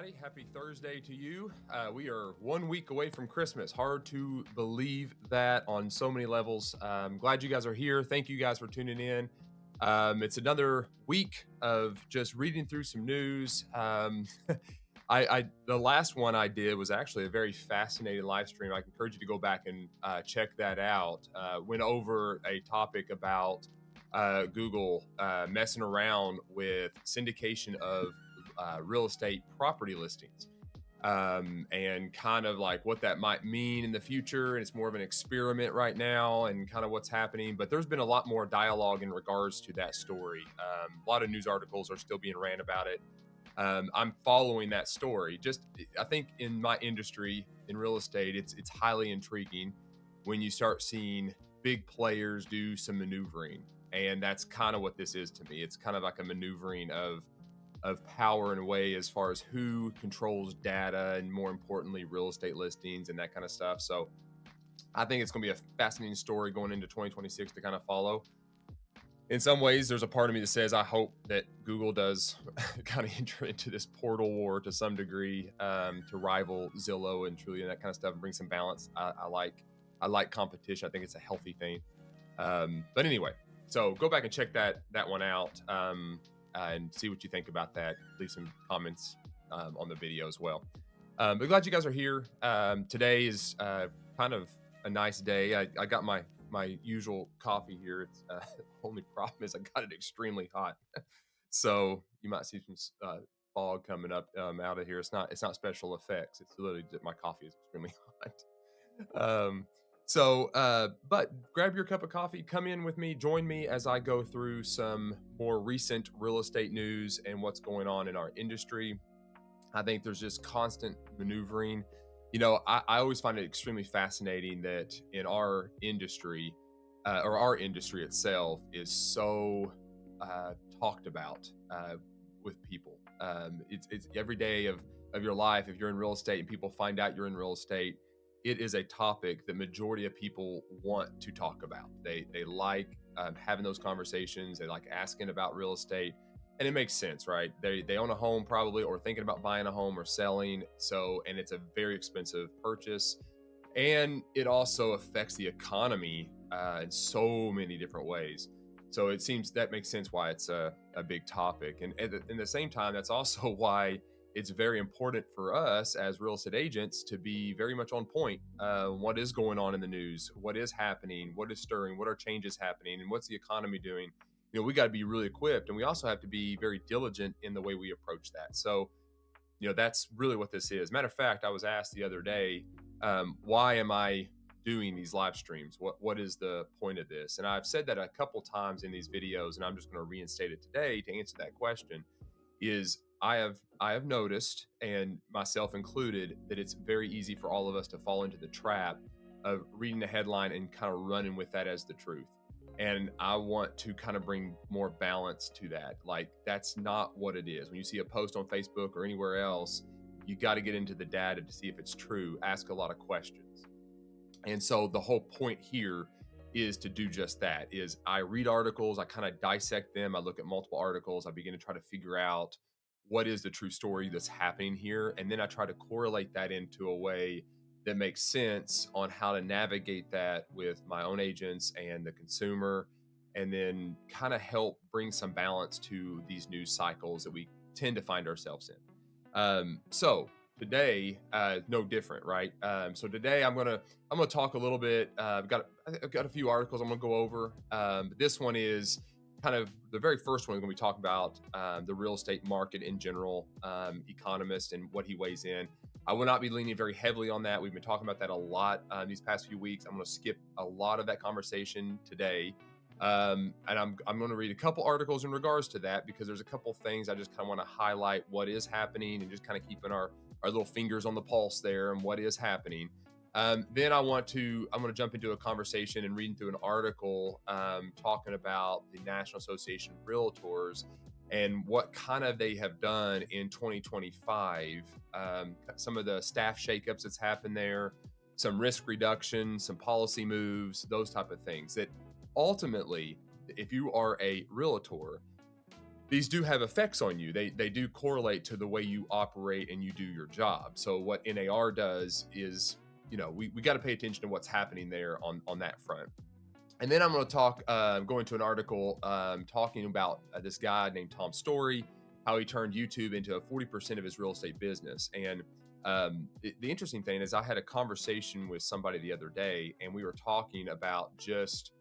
everybody. Happy Thursday to you. We are 1 week away from Christmas. Hard to believe that on so many levels. Glad you guys are here. Thank you guys for tuning in. It's another week of just reading through some news. The last one I did was actually a very fascinating live stream. I encourage you to go back and check that out. Went over a topic about Google messing around with syndication of real estate property listings, and kind of like what that might mean in the future. And it's more of an experiment right now and kind of what's happening. But there's been a lot more dialogue in regards to that story. A lot of news articles are still being ran about it. I'm following that story. I think in my industry, in real estate, it's highly intriguing when you start seeing big players do some maneuvering. And that's kind of what this is to me. It's kind of like a maneuvering of power in a way, as far as who controls data and, more importantly, real estate listings and that kind of stuff. So I think it's going to be a fascinating story going into 2026 to kind of follow. In some ways, there's a part of me that says I hope that Google does kind of enter into this portal war to some degree, to rival Zillow and Trulia and that kind of stuff, and bring some balance. I like competition. I think it's a healthy thing. But anyway, so go back and check that one out, and see what you think about that. Leave some comments on the video as well. But glad you guys are here. Today is kind of a nice day. I got my usual coffee here. It's only problem is I got it extremely hot, so you might see some fog coming up out of here. It's not special effects. It's literally that my coffee is extremely hot. But grab your cup of coffee, come in with me, join me as I go through some more recent real estate news and what's going on in our industry. I think there's just constant maneuvering. I always find it extremely fascinating that in our industry, or our industry itself, is so talked about with people. It's every day of your life. If you're in real estate and people find out you're in real estate, it is a topic that majority of people want to talk about. They like having those conversations. They like asking about real estate. And it makes sense, right? They own a home probably, or thinking about buying a home or selling. And it's a very expensive purchase. And it also affects the economy in so many different ways. So it seems that makes sense why it's a big topic. And at the same time, that's also why it's very important for us as real estate agents to be very much on point. What is going on in the news? What is happening? What is stirring? What are changes happening? And what's the economy doing? We got to be really equipped, and we also have to be very diligent in the way we approach that. So, that's really what this is. Matter of fact, I was asked the other day, why am I doing these live streams? What is the point of this? And I've said that a couple times in these videos, and I'm just going to reinstate it today to answer that question. Is I have noticed, and myself included, that it's very easy for all of us to fall into the trap of reading the headline and kind of running with that as the truth. And I want to kind of bring more balance to that. Like, that's not what it is. When you see a post on Facebook or anywhere else, you got to get into the data to see if it's true. Ask a lot of questions. And so the whole point here is to do just that. Is I read articles, I kind of dissect them, I look at multiple articles, I begin to try to figure out what is the true story that's happening here, and then I try to correlate that into a way that makes sense on how to navigate that with my own agents and the consumer, and then kind of help bring some balance to these news cycles that we tend to find ourselves in. So today, no different, right? So today I'm gonna talk a little bit. I've got a few articles I'm gonna go over. But this one is kind of the very first one. We're gonna be talking about the real estate market in general, economist and what he weighs in. I will not be leaning very heavily on that. We've been talking about that a lot these past few weeks. I'm going to skip a lot of that conversation today. And I'm going to read a couple articles in regards to that, because there's a couple things I just kind of want to highlight what is happening and just kind of keeping our little fingers on the pulse there and what is happening. Then I'm going to jump into a conversation and reading through an article talking about the National Association of Realtors and what kind of they have done in 2025, some of the staff shakeups that's happened there, some risk reduction, some policy moves, those type of things that ultimately, if you are a realtor, these do have effects on you. They do correlate to the way you operate and you do your job. So what NAR does is, we got to pay attention to what's happening there on that front. And then I'm going to talk, go into an article talking about this guy named Tom Story, how he turned YouTube into 40% of his real estate business. And the interesting thing is, I had a conversation with somebody the other day, and we were talking about just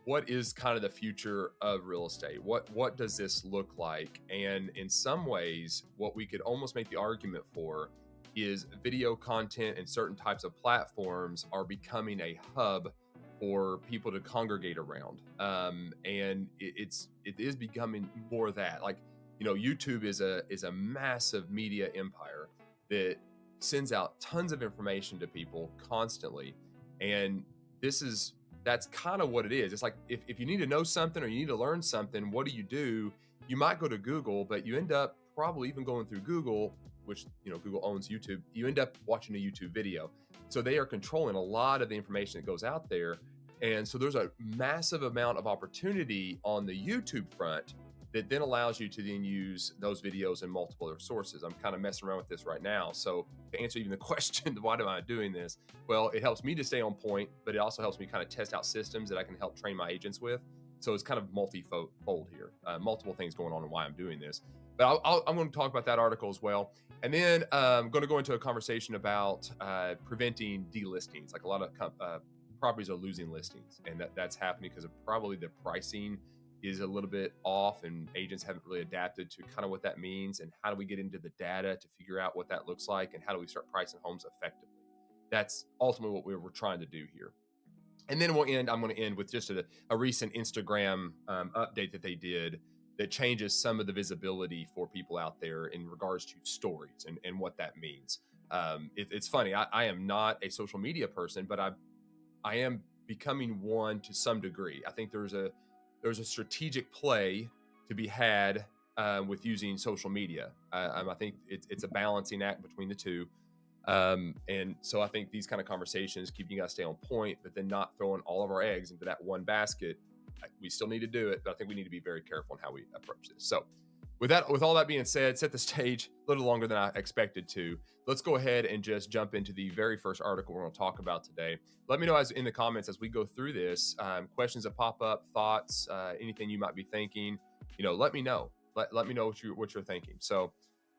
what is kind of the future of real estate. What does this look like? And in some ways, what we could almost make the argument for is video content and certain types of platforms are becoming a hub for people to congregate around. And it is becoming more of that. Like, YouTube is a massive media empire that sends out tons of information to people constantly. And that's kind of what it is. It's like, if you need to know something or you need to learn something, what do? You might go to Google, but you end up probably even going through Google, which, Google owns YouTube. You end up watching a YouTube video. So they are controlling a lot of the information that goes out there. And so there's a massive amount of opportunity on the YouTube front that then allows you to then use those videos in multiple other sources. I'm kind of messing around with this right now. So to answer even the question, why am I doing this? Well, it helps me to stay on point, but it also helps me kind of test out systems that I can help train my agents with. So it's kind of multi-fold here, multiple things going on and why I'm doing this. But I'm going to talk about that article as well. And then I'm going to go into a conversation about preventing delistings. Like, a lot of properties are losing listings, and that's happening because of probably the pricing is a little bit off, and agents haven't really adapted to kind of what that means, and how do we get into the data to figure out what that looks like, and how do we start pricing homes effectively. That's ultimately what we're trying to do here. And then I'm going to end with just a recent Instagram update that they did that changes some of the visibility for people out there in regards to stories and what that means. It's funny. I am not a social media person, but I am becoming one to some degree. I think there's a strategic play to be had with using social media. I think it's a balancing act between the two. And so I think these kind of conversations keep you guys stay on point, but then not throwing all of our eggs into that one basket. We still need to do it, but I think we need to be very careful in how we approach this. So with all that being said, set the stage a little longer than I expected to. Let's go ahead and just jump into the very first article we're going to talk about today. Let me know in the comments as we go through this, questions that pop up, thoughts, anything you might be thinking. Let me know. Let me know what you're thinking. So,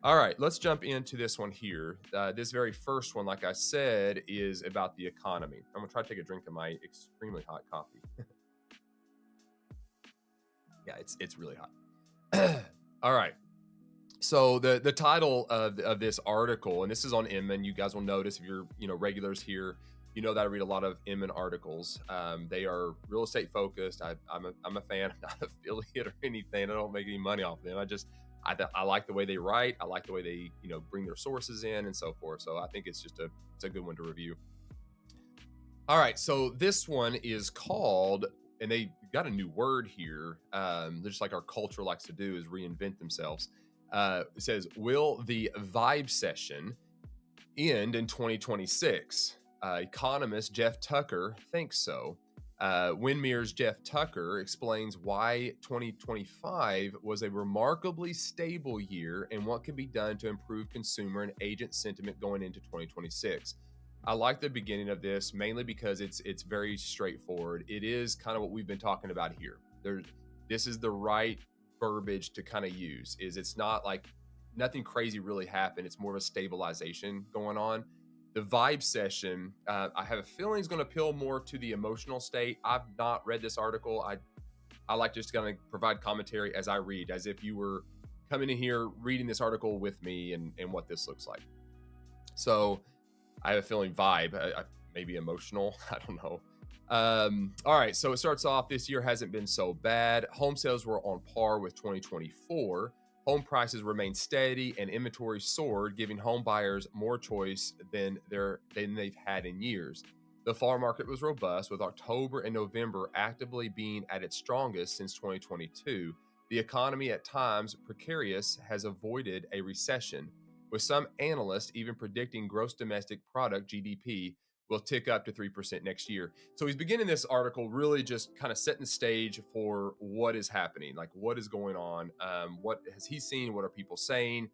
all right, let's jump into this one here. This very first one, like I said, is about the economy. I'm gonna try to take a drink of my extremely hot coffee. Yeah, it's really hot. All right. So the title of this article, and this is on Inman. You guys will notice if you're regulars here, that I read a lot of Inman articles. They are real estate focused. I'm a fan. I'm not an affiliate or anything. I don't make any money off them. I like the way they write. I like the way they bring their sources in and so forth. So I think it's a good one to review. All right, so this one is called, and they got a new word here. Just like our culture likes to do, is reinvent themselves. It says, will the vibe session end in 2026? Economist Jeff Tucker thinks so. Windmere's Jeff Tucker explains why 2025 was a remarkably stable year and what can be done to improve consumer and agent sentiment going into 2026. I like the beginning of this mainly because it's very straightforward. It is kind of what we've been talking about here. This is the right verbiage to kind of use. It's not like nothing crazy really happened. It's more of a stabilization going on. The vibe session, I have a feeling is going to appeal more to the emotional state. I've not read this article. I like just going to provide commentary as I read, as if you were coming in here reading this article with me and what this looks like. So I have a feeling vibe, maybe emotional. I don't know. All right. So it starts off, this year hasn't been so bad. Home sales were on par with 2024. Home prices remained steady and inventory soared, giving home buyers more choice than they've had in years. The fall market was robust, with October and November actively being at its strongest since 2022. The economy, at times precarious, has avoided a recession, with some analysts even predicting gross domestic product (GDP) will tick up to 3% next year. So he's beginning this article really just kind of setting the stage for what is happening, like what is going on, what has he seen, what are people saying,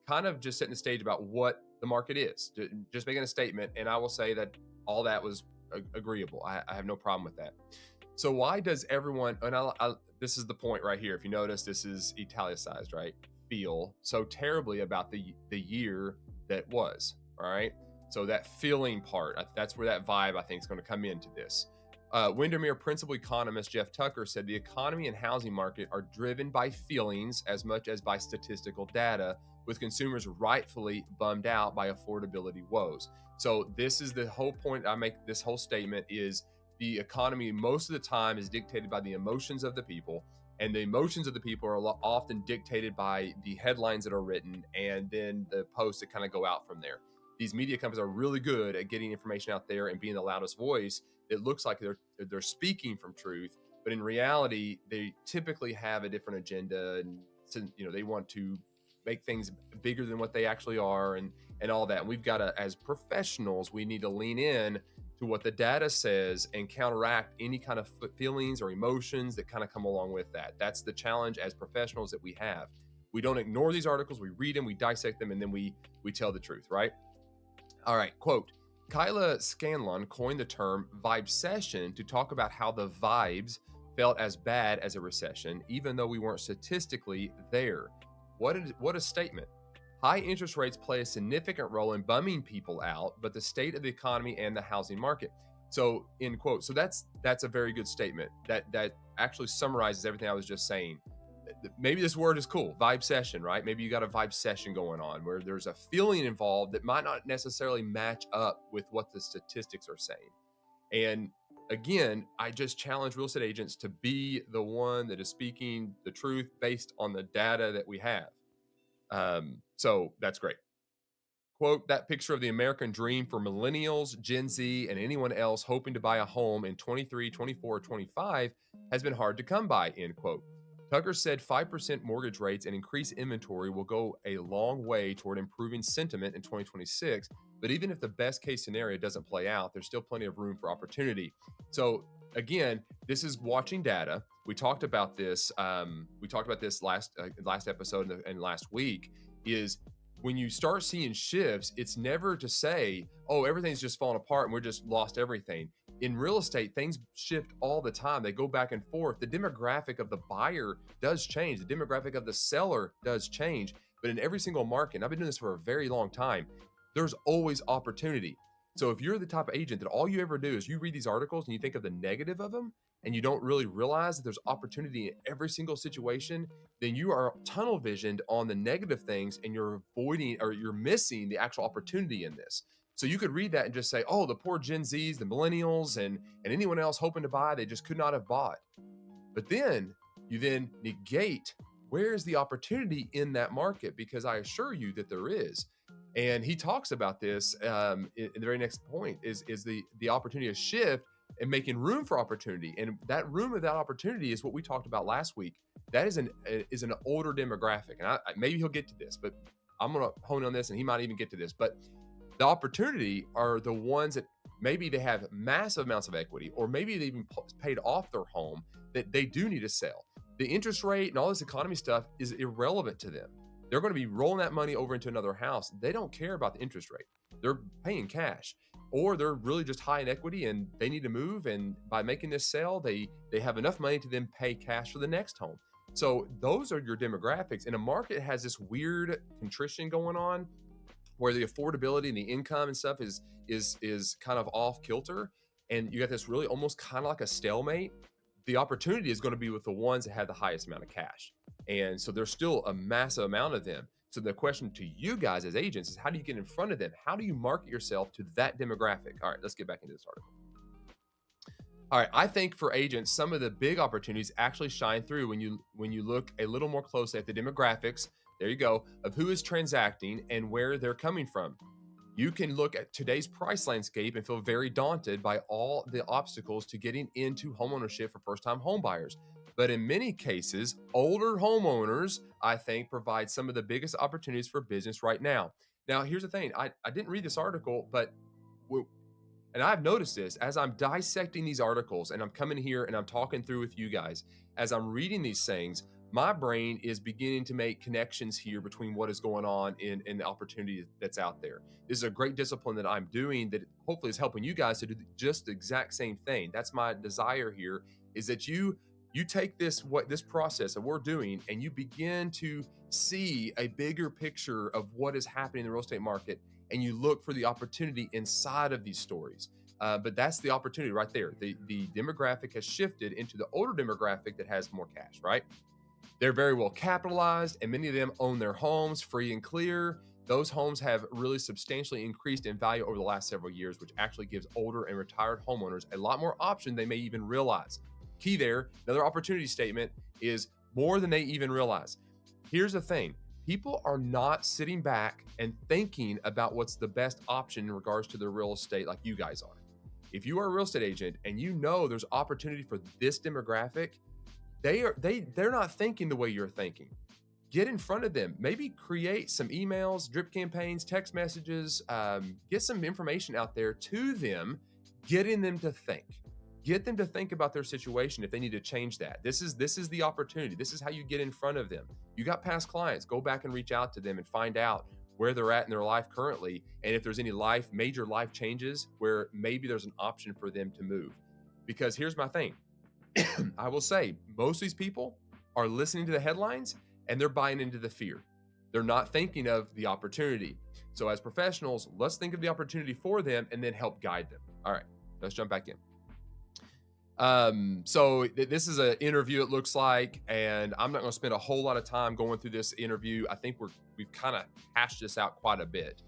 kind of just setting the stage about what the market is, just making a statement. And I will say that all that was agreeable. I have no problem with that. So why does everyone, and this is the point right here. If you notice, this is italicized, right? Feel so terribly about the year that was, all right? So that feeling part, that's where that vibe I think is going to come into this. Windermere principal economist Jeff Tucker said the economy and housing market are driven by feelings as much as by statistical data, with consumers rightfully bummed out by affordability woes. So this is the whole point I make this whole statement is the economy most of the time is dictated by the emotions of the people, and the emotions of the people are often dictated by the headlines that are written and then the posts that kind of go out from there. These media companies are really good at getting information out there and being the loudest voice. It looks like they're speaking from truth, but in reality, they typically have a different agenda, and they want to make things bigger than what they actually are, and all that. And we've got to, as professionals, we need to lean in to what the data says and counteract any kind of feelings or emotions that kind of come along with that. That's the challenge as professionals that we have. We don't ignore these articles, we read them, we dissect them, and then we tell the truth, right? All right, quote, Kyla Scanlon coined the term vibesession to talk about how the vibes felt as bad as a recession, even though we weren't statistically there. What a statement. High interest rates play a significant role in bumming people out, but the state of the economy and the housing market. So, end quote. So that's a very good statement. That actually summarizes everything I was just saying. Maybe this word is cool, vibe session, right? Maybe you got a vibe session going on where there's a feeling involved that might not necessarily match up with what the statistics are saying. And again, I just challenge real estate agents to be the one that is speaking the truth based on the data that we have. So that's great. Quote, that picture of the American dream for millennials, Gen Z, and anyone else hoping to buy a home in 23, 24, 25 has been hard to come by, end quote. Tucker said 5% mortgage rates and increased inventory will go a long way toward improving sentiment in 2026. But even if the best case scenario doesn't play out, there's still plenty of room for opportunity. So again, this is watching data. We talked about this. Last episode and last week. Is when you start seeing shifts, it's never to say, oh, everything's just falling apart and we're just lost everything. In real estate, things shift all the time. They go back and forth. The demographic of the buyer does change. The demographic of the seller does change. But in every single market, and I've been doing this for a very long time, there's always opportunity. So if you're the type of agent that all you ever do is you read these articles and you think of the negative of them, and you don't really realize that there's opportunity in every single situation, then you are tunnel visioned on the negative things and you're avoiding or you're missing the actual opportunity in this. So you could read that and just say, oh, the poor Gen Zs, the millennials, and anyone else hoping to buy, they just could not have bought. But then you then negate where's the opportunity in that market, because I assure you that there is. And he talks about this in the very next point is the opportunity to shift and making room for opportunity. And that room of that opportunity is what we talked about last week. That is an older demographic. And maybe he'll get to this, but I'm going to hone on this and he might even get to this. But the opportunity are the ones that maybe they have massive amounts of equity, or maybe they even paid off their home that they do need to sell. The interest rate and all this economy stuff is irrelevant to them. They're going to be rolling that money over into another house. They don't care about the interest rate. They're paying cash, or they're really just high in equity and they need to move. And by making this sale, they have enough money to then pay cash for the next home. So those are your demographics. And a market has this weird contrition going on where the affordability and the income and stuff is kind of off kilter. And you got this really almost kind of like a stalemate. The opportunity is going to be with the ones that have the highest amount of cash. And so there's still a massive amount of them. So the question to you guys as agents is, how do you get in front of them? How do you market yourself to that demographic? All right, let's get back into this article. All right, I think for agents, some of the big opportunities actually shine through when you look a little more closely at the demographics, there you go, of who is transacting and where they're coming from. You can look at today's price landscape and feel very daunted by all the obstacles to getting into homeownership for first-time homebuyers. But in many cases, older homeowners, I think, provide some of the biggest opportunities for business right now. Now, here's the thing. I didn't read this article, but And I've noticed this as I'm dissecting these articles and I'm coming here and I'm talking through with you guys, as I'm reading these things, my brain is beginning to make connections here between what is going on in the opportunity that's out there. This is a great discipline that I'm doing that hopefully is helping you guys to do just the exact same thing. That's my desire here, is that you take this process that we're doing and you begin to see a bigger picture of what is happening in the real estate market, and you look for the opportunity inside of these stories. But that's the opportunity right there. The demographic has shifted into the older demographic that has more cash, right? They're very well capitalized, and many of them own their homes free and clear. Those homes have really substantially increased in value over the last several years, which actually gives older and retired homeowners a lot more option they may even realize. Key there, another opportunity statement is more than they even realize. Here's the thing: people are not sitting back and thinking about what's the best option in regards to their real estate like you guys are. If you are a real estate agent and you know there's opportunity for this demographic, they're not thinking the way you're thinking. Get in front of them. Maybe create some emails, drip campaigns, text messages. Get some information out there to them, getting them to think. Get them to think about their situation if they need to change that. This is the opportunity. This is how you get in front of them. You got past clients. Go back and reach out to them and find out where they're at in their life currently, and if there's any major life changes where maybe there's an option for them to move. Because here's my thing: I will say most of these people are listening to the headlines and they're buying into the fear. They're not thinking of the opportunity. So as professionals, let's think of the opportunity for them and then help guide them. All right, let's jump back in. This is an interview, it looks like, and I'm not going to spend a whole lot of time going through this interview. I think we've kind of hashed this out quite a bit.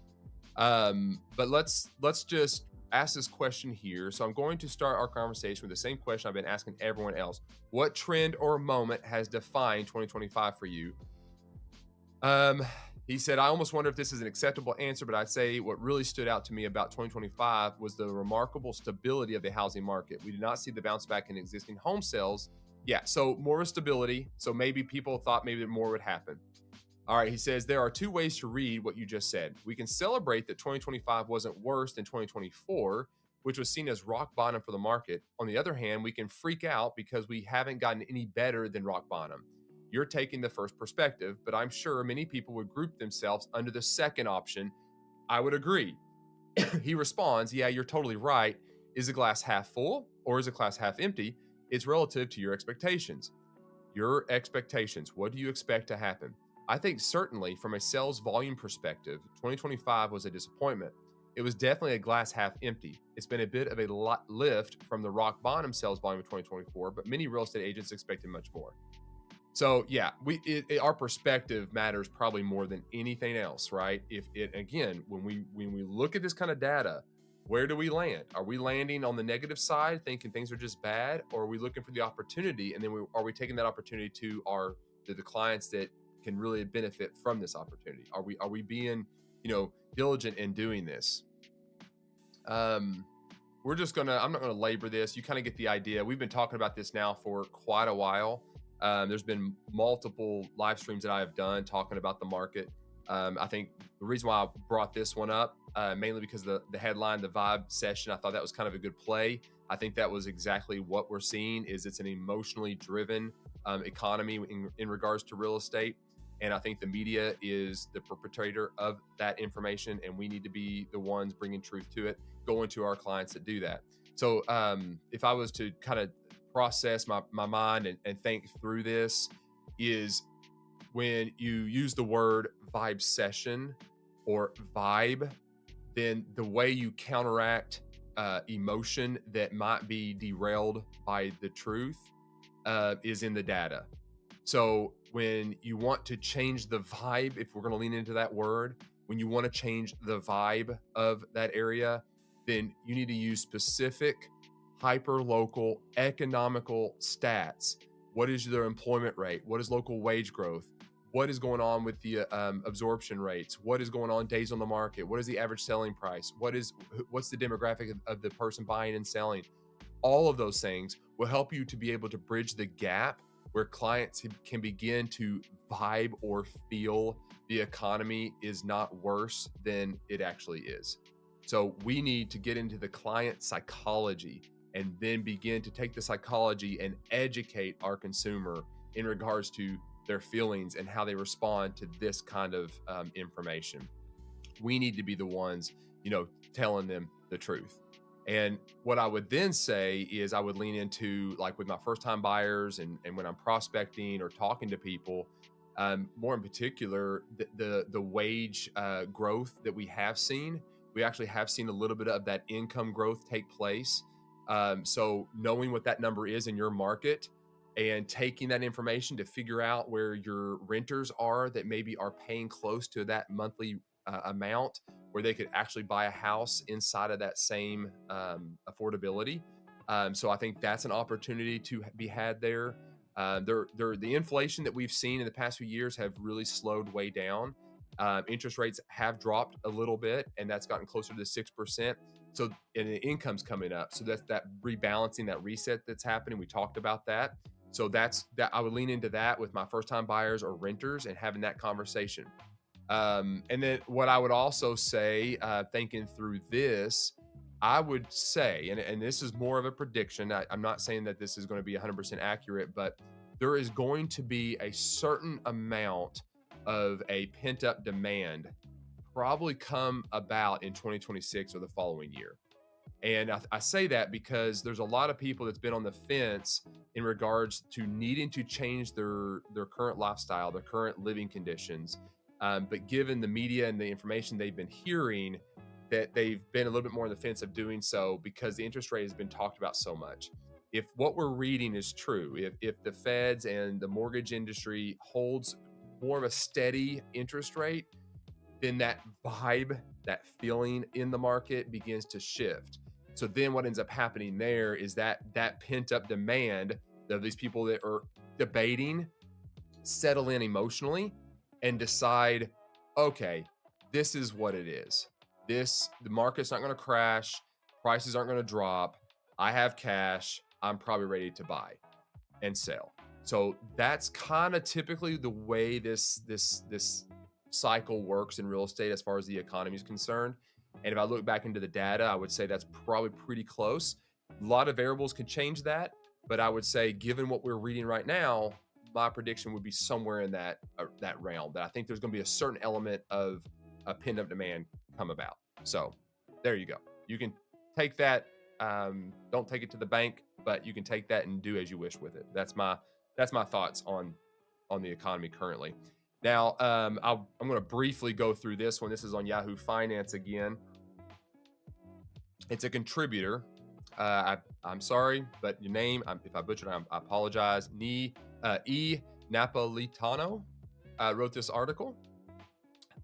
But let's just ask this question here. So I'm going to start our conversation with the same question I've been asking everyone else. What trend or moment has defined 2025 for you? He said, I almost wonder if this is an acceptable answer, but I'd say what really stood out to me about 2025 was the remarkable stability of the housing market. We did not see the bounce back in existing home sales. Yeah, so more stability. So maybe people thought maybe more would happen. All right, he says, there are two ways to read what you just said. We can celebrate that 2025 wasn't worse than 2024, which was seen as rock bottom for the market. On the other hand, we can freak out because we haven't gotten any better than rock bottom. You're taking the first perspective, but I'm sure many people would group themselves under the second option. I would agree. He responds, yeah, you're totally right. Is the glass half full or is the glass half empty? It's relative to your expectations. Your expectations. What do you expect to happen? I think certainly from a sales volume perspective, 2025 was a disappointment. It was definitely a glass half empty. It's been a bit of a lift from the rock bottom sales volume of 2024, but many real estate agents expected much more. So yeah, our perspective matters probably more than anything else, right? If it, again, when we look at this kind of data, where do we land? Are we landing on the negative side, thinking things are just bad, or are we looking for the opportunity, and then are we taking that opportunity to the clients that can really benefit from this opportunity? Are we being diligent in doing this? I'm not going to labor this. You kind of get the idea. We've been talking about this now for quite a while. There's been multiple live streams that I have done talking about the market. I think the reason why I brought this one up, mainly because the headline, the vibe session, I thought that was kind of a good play. I think that was exactly what we're seeing. Is it's an emotionally driven economy in regards to real estate. And I think the media is the perpetrator of that information, and we need to be the ones bringing truth to it, going to our clients that do that. So if I was to kind of process my mind and think through this, is when you use the word vibe session or vibe, then the way you counteract emotion that might be derailed by the truth is in the data. So when you want to change the vibe, if we're going to lean into that word, when you want to change the vibe of that area, then you need to use specific hyper-local economical stats. What is the employment rate? What is local wage growth? What is going on with the absorption rates? What is going on days on the market? What is the average selling price? What's the demographic of the person buying and selling? All of those things will help you to be able to bridge the gap where clients can begin to vibe or feel the economy is not worse than it actually is. So we need to get into the client psychology and then begin to take the psychology and educate our consumer in regards to their feelings and how they respond to this kind of information. We need to be the ones, telling them the truth. And what I would then say is I would lean into, like, with my first time buyers and when I'm prospecting or talking to people, more in particular, the wage growth that we have seen. We actually have seen a little bit of that income growth take place. So knowing what that number is in your market and taking that information to figure out where your renters are that maybe are paying close to that monthly amount where they could actually buy a house inside of that same affordability. So I think that's an opportunity to be had there. The inflation that we've seen in the past few years have really slowed way down. Interest rates have dropped a little bit, and that's gotten closer to 6%. So, and the income's coming up. So that's that rebalancing, that reset that's happening. We talked about that. So that's that. I would lean into that with my first time buyers or renters and having that conversation. And then what I would also say, thinking through this, I would say, and this is more of a prediction. I'm not saying that this is going to be 100% accurate, but there is going to be a certain amount of a pent up demand probably come about in 2026 or the following year. And I say that because there's a lot of people that's been on the fence in regards to needing to change their current lifestyle, their current living conditions. But given the media and the information they've been hearing, that they've been a little bit more on the fence of doing so because the interest rate has been talked about so much. If what we're reading is true, if the feds and the mortgage industry holds more of a steady interest rate, then that vibe, that feeling in the market begins to shift. So then what ends up happening there is that pent up demand of these people that are debating settle in emotionally and decide, okay, this is what it is. The market's not going to crash, prices aren't going to drop. I have cash. I'm probably ready to buy and sell. So that's kind of typically the way this cycle works in real estate as far as the economy is concerned. And if I look back into the data, I would say that's probably pretty close. A lot of variables can change that, but I would say, given what we're reading right now, my prediction would be somewhere in that realm. That I think there's going to be a certain element of a pent up demand come about. So there you go. You can take that. Don't take it to the bank, but you can take that and do as you wish with it. That's my thoughts on the economy currently. Now, I'm going to briefly go through this one. This is on Yahoo Finance again. It's a contributor. I'm sorry, but your name, if I butchered it, I apologize. E. Napolitano wrote this article.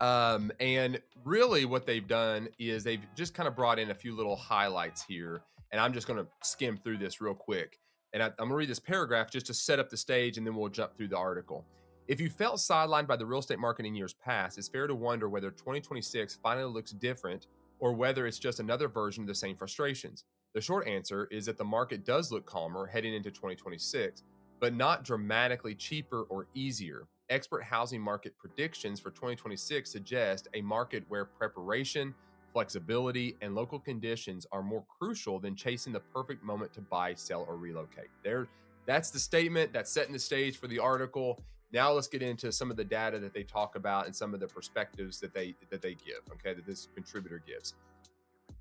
And really what they've done is they've just kind of brought in a few little highlights here. And I'm just going to skim through this real quick. And I'm going to read this paragraph just to set up the stage, and then we'll jump through the article. If you felt sidelined by the real estate market in years past, it's fair to wonder whether 2026 finally looks different or whether it's just another version of the same frustrations. The short answer is that the market does look calmer heading into 2026, but not dramatically cheaper or easier. Expert housing market predictions for 2026 suggest a market where preparation, flexibility, and local conditions are more crucial than chasing the perfect moment to buy, sell, or relocate. That's the statement that's setting the stage for the article. Now let's get into some of the data that they talk about and some of the perspectives that they give, okay, that this contributor gives.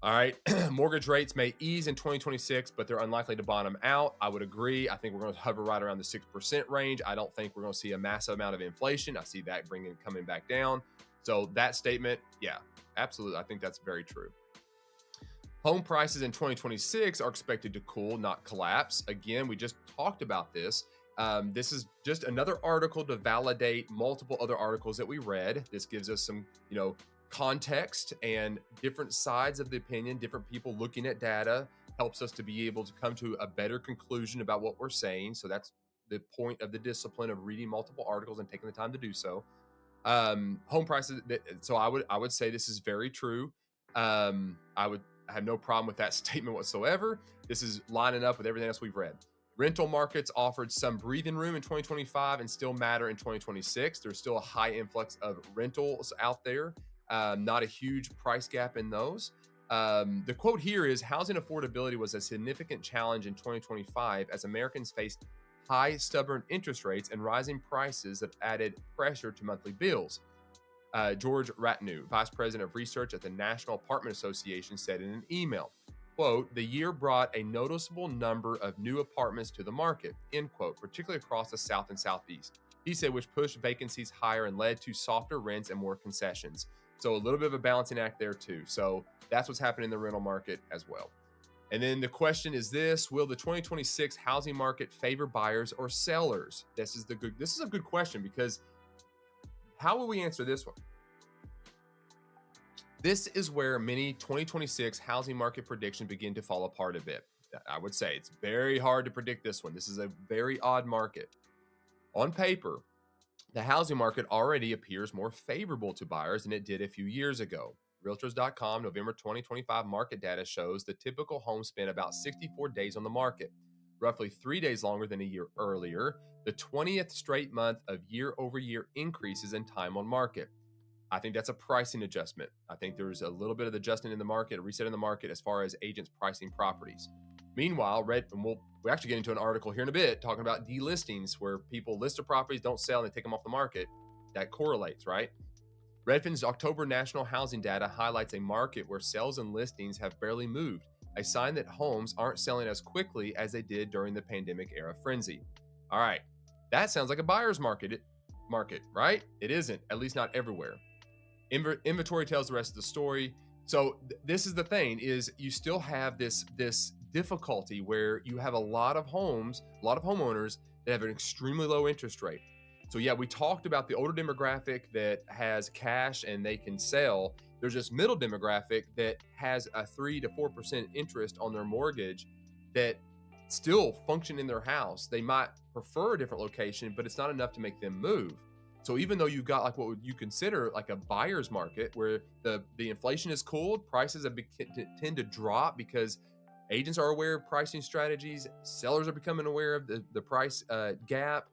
All right, mortgage rates may ease in 2026, but they're unlikely to bottom out. I would agree. I think we're going to hover right around the 6% range. I don't think we're going to see a massive amount of inflation. I see that coming back down. So that statement, yeah, absolutely. I think that's very true. Home prices in 2026 are expected to cool, not collapse. Again, we just talked about this. This is just another article to validate multiple other articles that we read. This gives us some, context and different sides of the opinion, different people looking at data, helps us to be able to come to a better conclusion about what we're saying. So that's the point of the discipline of reading multiple articles and taking the time to do so. Home prices. So I would say this is very true. I have no problem with that statement whatsoever. This is lining up with everything else we've read. Rental markets offered some breathing room in 2025 and still matter in 2026. There's still a high influx of rentals out there. Not a huge price gap in those. The quote here is housing affordability was a significant challenge in 2025 as Americans faced high, stubborn interest rates and rising prices that added pressure to monthly bills. George Ratnew, vice president of research at the National Apartment Association, said in an email, quote, the year brought a noticeable number of new apartments to the market, end quote, particularly across the South and Southeast. He said, which pushed vacancies higher and led to softer rents and more concessions. So a little bit of a balancing act there too. So that's what's happening in the rental market as well. And then the question is this: will the 2026 housing market favor buyers or sellers? This is a good question, because how will we answer this one? This is where many 2026 housing market predictions begin to fall apart a bit. I would say it's very hard to predict this one. This is a very odd market. On paper, the housing market already appears more favorable to buyers than it did a few years ago. Realtors.com November 2025 market data shows the typical home spent about 64 days on the market, roughly 3 days longer than a year earlier, the 20th straight month of year-over-year increases in time on market. I think that's a pricing adjustment. I think there's a little bit of adjustment in the market, a reset in the market as far as agents pricing properties. Meanwhile, we'll actually get into an article here in a bit talking about delistings, where people list their properties, don't sell, and they take them off the market. That correlates, right? Redfin's October national housing data highlights a market where sales and listings have barely moved, a sign that homes aren't selling as quickly as they did during the pandemic era frenzy. All right, that sounds like a buyer's market, right? It isn't, at least not everywhere. Inventory tells the rest of the story. So this is the thing: is you still have this difficulty where you have a lot of homeowners that have an extremely low interest rate. So yeah, we talked about the older demographic that has cash and they can sell. There's this middle demographic that has a 3 to 4% interest on their mortgage that still function in their house. They might prefer a different location, but it's not enough to make them move. So even though you've got like what would you consider like a buyer's market, where the inflation is cooled, prices tend to drop because agents are aware of pricing strategies, sellers are becoming aware of the price gap,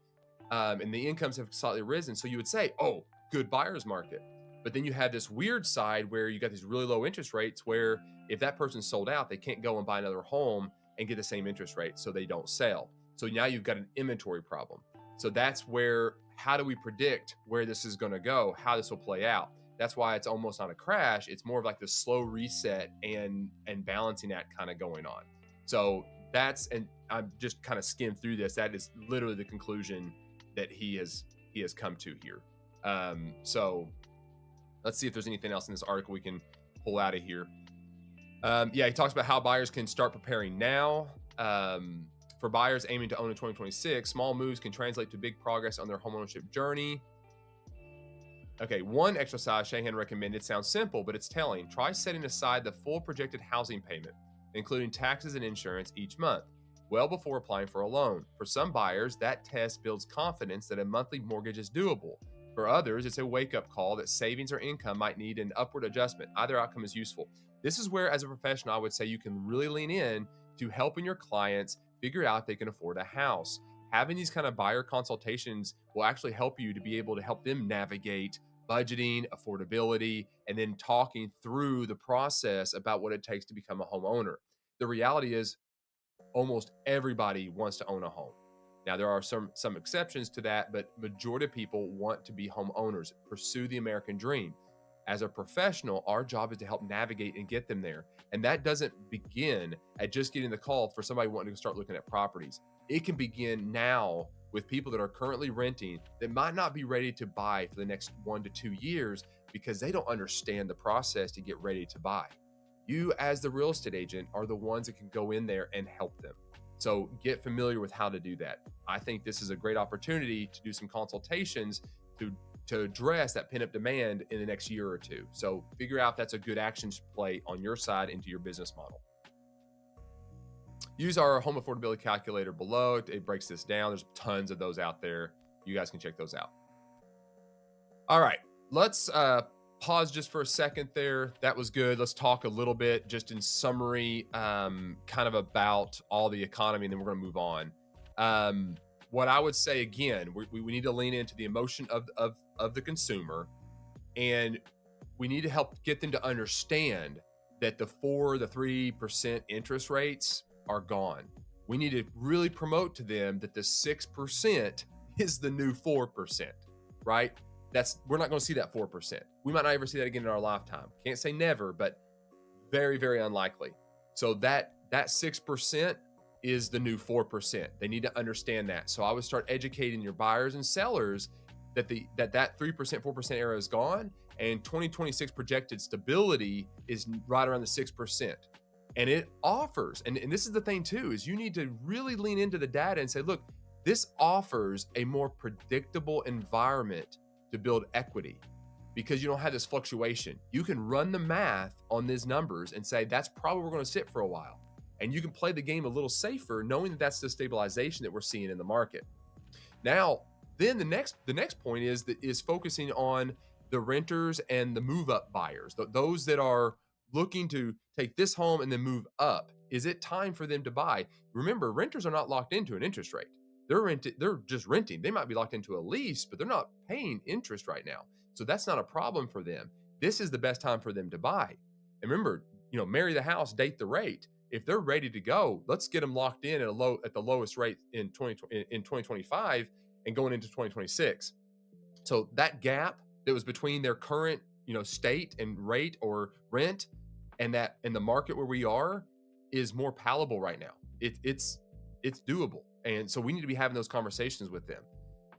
and the incomes have slightly risen. So you would say, oh, good buyer's market. But then you have this weird side where you got these really low interest rates, where if that person's sold out, they can't go and buy another home and get the same interest rate, so they don't sell. So now you've got an inventory problem. So that's where, how do we predict where this is going to go, how this will play out? That's why it's almost not a crash. It's more of like the slow reset and balancing act kind of going on. So that's, and I'm just kind of skimmed through this. That is literally the conclusion that he has come to here. So let's see if there's anything else in this article we can pull out of here. Yeah, he talks about how buyers can start preparing now. For buyers aiming to own in 2026, small moves can translate to big progress on their homeownership journey. Okay, one exercise Shahan recommended sounds simple, but it's telling. Try setting aside the full projected housing payment, including taxes and insurance, each month, well before applying for a loan. For some buyers, that test builds confidence that a monthly mortgage is doable. For others, it's a wake-up call that savings or income might need an upward adjustment. Either outcome is useful. This is where, as a professional, I would say you can really lean in to helping your clients figure out if they can afford a house. Having these kind of buyer consultations will actually help you to be able to help them navigate budgeting, affordability, and then talking through the process about what it takes to become a homeowner. The reality is, almost everybody wants to own a home. Now, there are some exceptions to that, but majority of people want to be homeowners, pursue the American dream. As a professional, our job is to help navigate and get them there. And that doesn't begin at just getting the call for somebody wanting to start looking at properties. It can begin now with people that are currently renting that might not be ready to buy for the next 1 to 2 years because they don't understand the process to get ready to buy. You, as the real estate agent, are the ones that can go in there and help them. So get familiar with how to do that. I think this is a great opportunity to do some consultations to address that pent-up demand in the next year or two. So figure out if that's a good action play on your side into your business model. Use our home affordability calculator below. It breaks this down. There's tons of those out there. You guys can check those out. All right, let's pause just for a second there. That was good. Let's talk a little bit just in summary, kind of about all the economy, and then we're going to move on. What I would say again, we need to lean into the emotion of the consumer, and we need to help get them to understand that the 3% interest rates are gone. We need to really promote to them that the 6% is the new 4%, right? We're not going to see that 4%. We might not ever see that again in our lifetime. Can't say never, but very, very unlikely. So that 6% is the new 4%. They need to understand that. So I would start educating your buyers and sellers that that 3%, 4% era is gone, and 2026 projected stability is right around the 6%. And it offers, and this is the thing too, is you need to really lean into the data and say, look, this offers a more predictable environment to build equity because you don't have this fluctuation. You can run the math on these numbers and say, that's probably where we're going to sit for a while. And you can play the game a little safer, knowing that that's the stabilization that we're seeing in the market. Now, then the next point is focusing on the renters and the move up buyers, those that are looking to take this home and then move up. Is it time for them to buy? Remember, renters are not locked into an interest rate. They're just renting. They might be locked into a lease, but they're not paying interest right now. So that's not a problem for them. This is the best time for them to buy. And remember, marry the house, date the rate. If they're ready to go, let's get them locked in at the lowest rate in 2025 and going into 2026. So that gap that was between their current, state and rate or rent and that in the market where we are is more palatable right now. It's doable. And so we need to be having those conversations with them.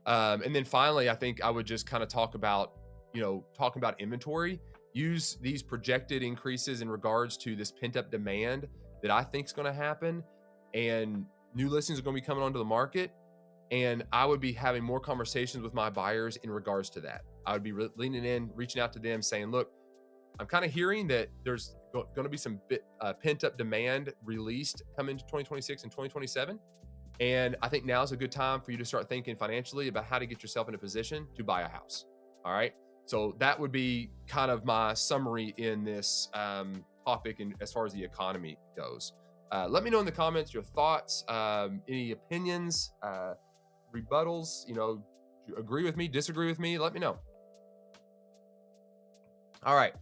And then finally, I think I would just kind of talking about inventory, use these projected increases in regards to this pent up demand that I think is going to happen, and new listings are going to be coming onto the market. And I would be having more conversations with my buyers in regards to that. I would be leaning in, reaching out to them saying, look, I'm kind of hearing that there's going to be some pent up demand released coming into 2026 and 2027. And I think now is a good time for you to start thinking financially about how to get yourself in a position to buy a house. All right. So that would be kind of my summary in this topic, and as far as the economy goes. Let me know in the comments your thoughts, any opinions, rebuttals, agree with me, disagree with me, let me know. All right.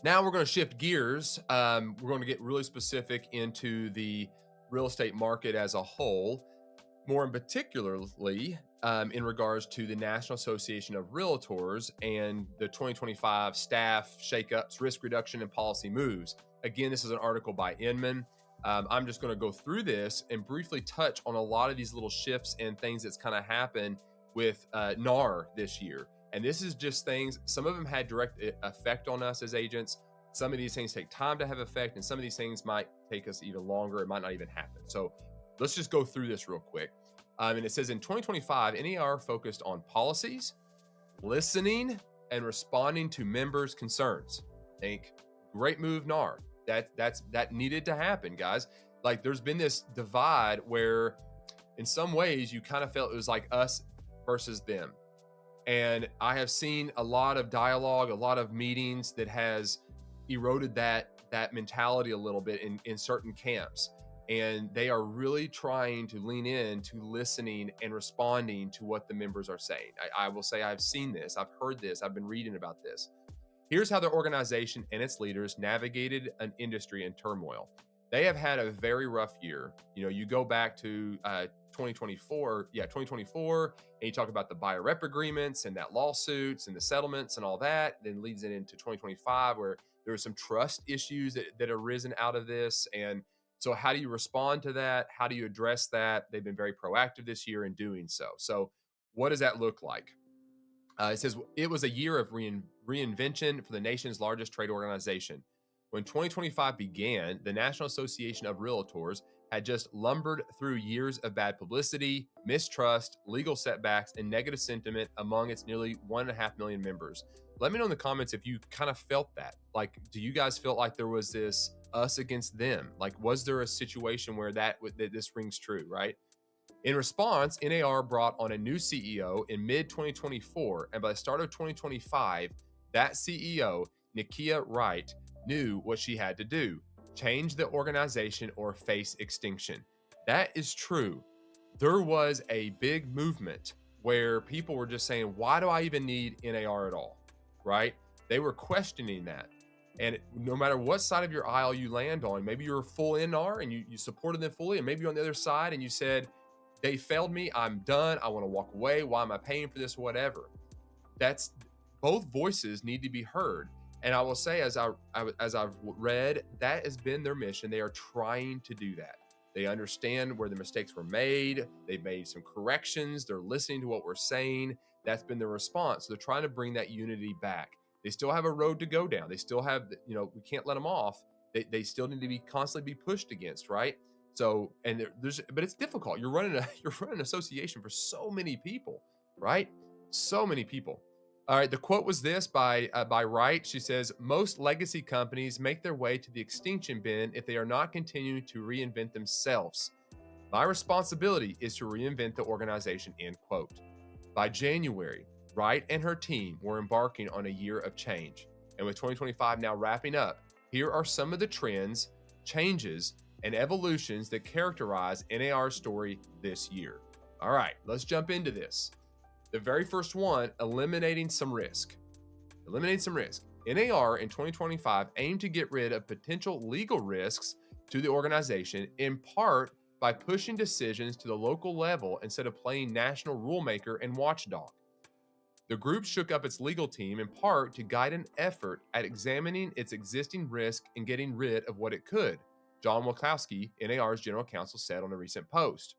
Now we're going to shift gears. We're going to get really specific into the real estate market as a whole, more in particularly in regards to the National Association of Realtors and the 2025 staff shakeups, risk reduction, and policy moves. Again, this is an article by Inman. I'm just going to go through this and briefly touch on a lot of these little shifts and things that's kind of happened with NAR this year. And this is just things, some of them had direct effect on us as agents. Some of these things take time to have effect, and some of these things might take us even longer. It might not even happen. So let's just go through this real quick. And it says in 2025, NAR focused on policies, listening, and responding to members' concerns. Think great move, NAR. That needed to happen, guys. Like, there's been this divide where in some ways you kind of felt it was like us versus them. And I have seen a lot of dialogue, a lot of meetings that has eroded that mentality a little bit in certain camps. And they are really trying to lean in to listening and responding to what the members are saying. I will say I've seen this, I've heard this, I've been reading about this. Here's how the organization and its leaders navigated an industry in turmoil. They have had a very rough year. You go back to 2024, and you talk about the buyer rep agreements and that lawsuits and the settlements and all that, then leads it into 2025, where there were some trust issues that arisen out of this. And so how do you respond to that? How do you address that? They've been very proactive this year in doing so. So what does that look like? It says it was a year of reinvention for the nation's largest trade organization. When 2025 began, the National Association of Realtors had just lumbered through years of bad publicity, mistrust, legal setbacks, and negative sentiment among its nearly 1.5 million members. Let me know in the comments if you kind of felt that. Like, do you guys feel like there was this us against them? Like, was there a situation where that this rings true, right? In response, NAR brought on a new CEO in mid-2024, and by the start of 2025, that CEO, Nikia Wright, knew what she had to do: change the organization or face extinction. That is true. There was a big movement where people were just saying, why do I even need NAR at all? Right? They were questioning that. And no matter what side of your aisle you land on, maybe you're full NR and you supported them fully, and maybe you're on the other side and you said, they failed me, I'm done, I want to walk away, why am I paying for this, whatever. That's both voices need to be heard. And I will say, as I've read, that has been their mission. They are trying to do that. They understand where the mistakes were made. They've made some corrections. They're listening to what we're saying. That's been their response. So they're trying to bring that unity back. They still have a road to go down. They still have, we can't let them off. They still need to be constantly be pushed against, right? So, and but it's difficult. You're running an association for so many people, right? So many people. All right, the quote was this by Wright. She says, "Most legacy companies make their way to the extinction bin if they are not continuing to reinvent themselves. My responsibility is to reinvent the organization." End quote. By January, Wright and her team were embarking on a year of change. And with 2025 now wrapping up, here are some of the trends, changes, and evolutions that characterize NAR's story this year. All right, let's jump into this. The very first one, eliminating some risk. Eliminating some risk. NAR in 2025 aimed to get rid of potential legal risks to the organization, in part by pushing decisions to the local level instead of playing national rulemaker and watchdog. The group shook up its legal team in part to guide an effort at examining its existing risk and getting rid of what it could, John Wilkowski, NAR's general counsel, said on a recent post.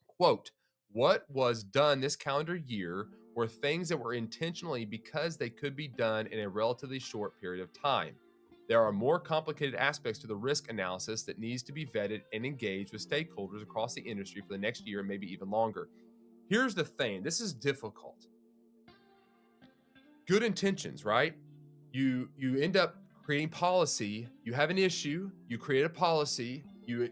Quote, "What was done this calendar year were things that were intentionally because they could be done in a relatively short period of time. There are more complicated aspects to the risk analysis that needs to be vetted and engaged with stakeholders across the industry for the next year and maybe even longer." Here's the thing, this is difficult. Good intentions, right? You end up creating policy, you have an issue, you create a policy, you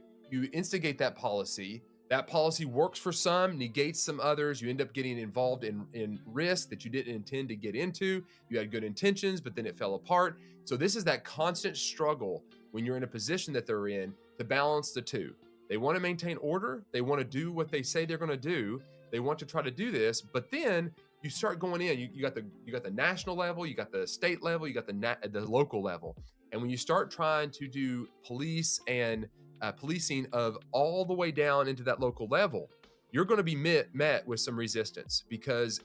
instigate that policy. That policy works for some, negates some others. You end up getting involved in risk that you didn't intend to get into. You had good intentions, but then it fell apart. So this is that constant struggle when you're in a position that they're in to balance the two. They want to maintain order. They want to do what they say they're going to do. They want to try to do this, but then you start going in. You got the national level, you got the state level, you got the local level, and when you start trying to do police and policing of all the way down into that local level, you're going to be met with some resistance because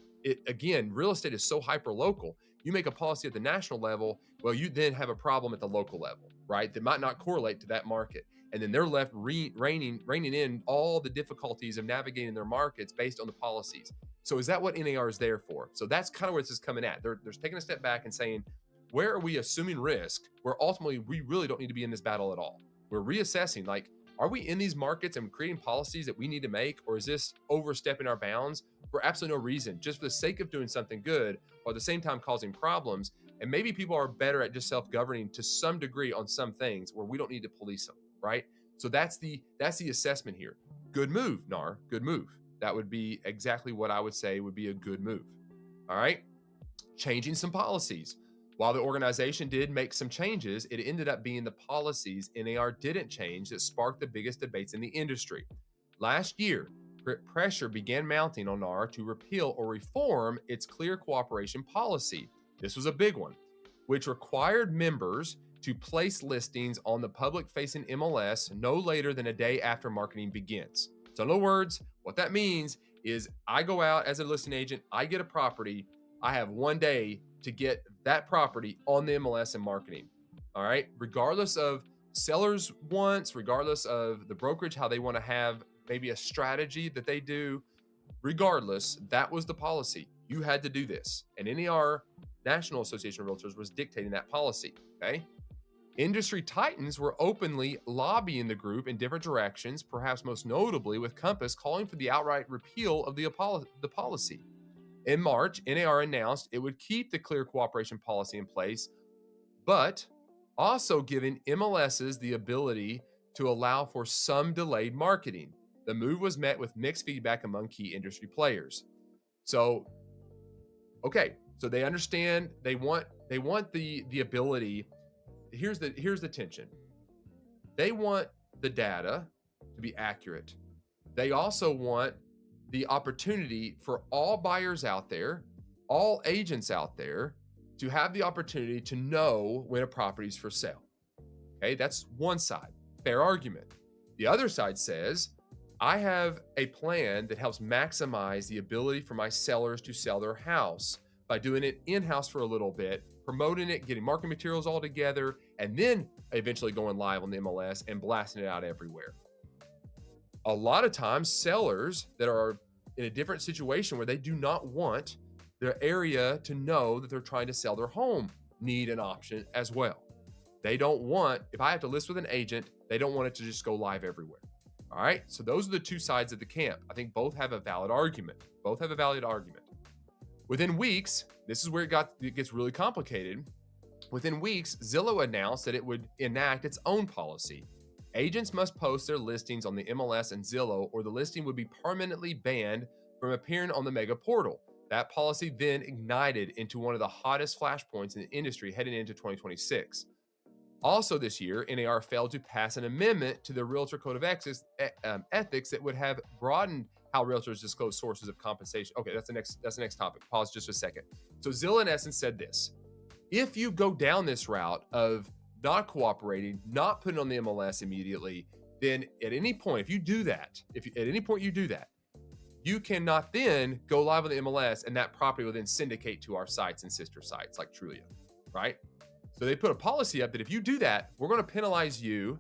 real estate is so hyper local. You make a policy at the national level, well, you then have a problem at the local level, right? That might not correlate to that market. And then they're left reining in all the difficulties of navigating their markets based on the policies. So is that what NAR is there for? So that's kind of where this is coming at. They're taking a step back and saying, where are we assuming risk where ultimately we really don't need to be in this battle at all? We're reassessing, like, are we in these markets and creating policies that we need to make, or is this overstepping our bounds for absolutely no reason, just for the sake of doing something good, or at the same time causing problems? And maybe people are better at just self-governing to some degree on some things where we don't need to police them, right? So that's the assessment here. Good move, NAR, good move. That would be exactly what I would say would be a good move. All right, changing some policies. While the organization did make some changes, it ended up being the policies NAR didn't change that sparked the biggest debates in the industry. Last year, pressure began mounting on NAR to repeal or reform its clear cooperation policy. This was a big one, which required members to place listings on the public-facing MLS no later than a day after marketing begins. So in other words, what that means is I go out as a listing agent, I get a property, I have one day to get that property on the MLS and marketing. All right. Regardless of sellers' wants, regardless of the brokerage, how they want to have maybe a strategy that they do, regardless, that was the policy. You had to do this. And NAR, National Association of Realtors, was dictating that policy. Okay. Industry titans were openly lobbying the group in different directions, perhaps most notably with Compass calling for the outright repeal of the policy. In March, NAR announced it would keep the clear cooperation policy in place, but also giving MLSs the ability to allow for some delayed marketing. The move was met with mixed feedback among key industry players. So, okay, so they understand they want the ability. Here's the tension. They want the data to be accurate. They also want the opportunity for all buyers out there, all agents out there, to have the opportunity to know when a property is for sale. Okay, that's one side, fair argument. The other side says, I have a plan that helps maximize the ability for my sellers to sell their house by doing it in-house for a little bit, promoting it, getting marketing materials all together, and then eventually going live on the MLS and blasting it out everywhere. A lot of times, sellers that are in a different situation where they do not want their area to know that they're trying to sell their home need an option as well. They don't want, if I have to list with an agent, they don't want it to just go live everywhere. All right. So those are the two sides of the camp. I think both have a valid argument. Both have a valid argument. Within weeks, this is where it gets really complicated. Within weeks, Zillow announced that it would enact its own policy. Agents must post their listings on the MLS and Zillow, or the listing would be permanently banned from appearing on the mega portal. That policy then ignited into one of the hottest flashpoints in the industry heading into 2026. Also this year, NAR failed to pass an amendment to the Realtor Code of Ethics that would have broadened how realtors disclose sources of compensation. Okay, that's the next topic. Pause just a second. So Zillow in essence said this: if you go down this route of not cooperating, not putting on the MLS immediately, then at any point, if you do that, you cannot then go live on the MLS, and that property will then syndicate to our sites and sister sites like Trulia, right? So they put a policy up that if you do that, we're going to penalize you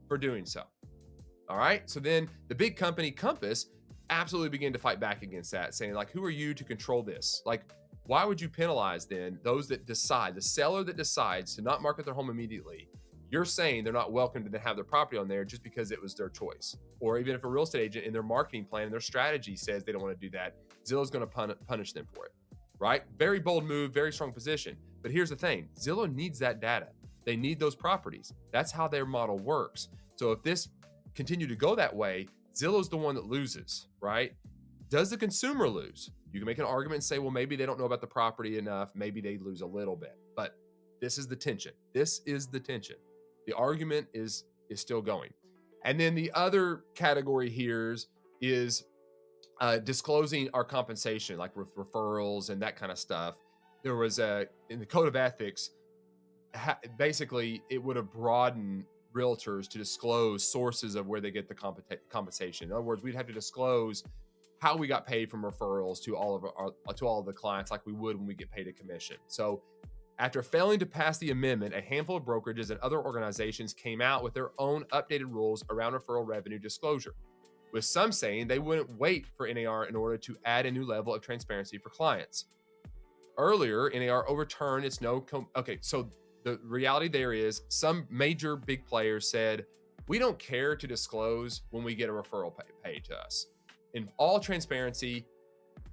for doing so. All right. So then the big company Compass absolutely began to fight back against that, saying, like, who are you to control this? Like, why would you penalize then those that decide, the seller that decides to not market their home immediately? You're saying they're not welcome to have their property on there just because it was their choice. Or even if a real estate agent in their marketing plan and their strategy says they don't want to do that, Zillow's going to punish them for it, right? Very bold move, very strong position. But here's the thing, Zillow needs that data. They need those properties. That's how their model works. So if this continue to go that way, Zillow's the one that loses, right? Does the consumer lose? You can make an argument and say, well, maybe they don't know about the property enough. Maybe they lose a little bit. But this is the tension. This is the tension. The argument is still going. And then the other category here is disclosing our compensation, like with referrals and that kind of stuff. There was in the Code of Ethics, basically it would have broadened realtors to disclose sources of where they get the compensation. In other words, we'd have to disclose how we got paid from referrals to all of the clients, like we would when we get paid a commission. So after failing to pass the amendment, a handful of brokerages and other organizations came out with their own updated rules around referral revenue disclosure, with some saying they wouldn't wait for NAR in order to add a new level of transparency for clients. Earlier, NAR overturned its okay, so the reality there is some major big players said, we don't care to disclose when we get a referral paid to us. In all transparency,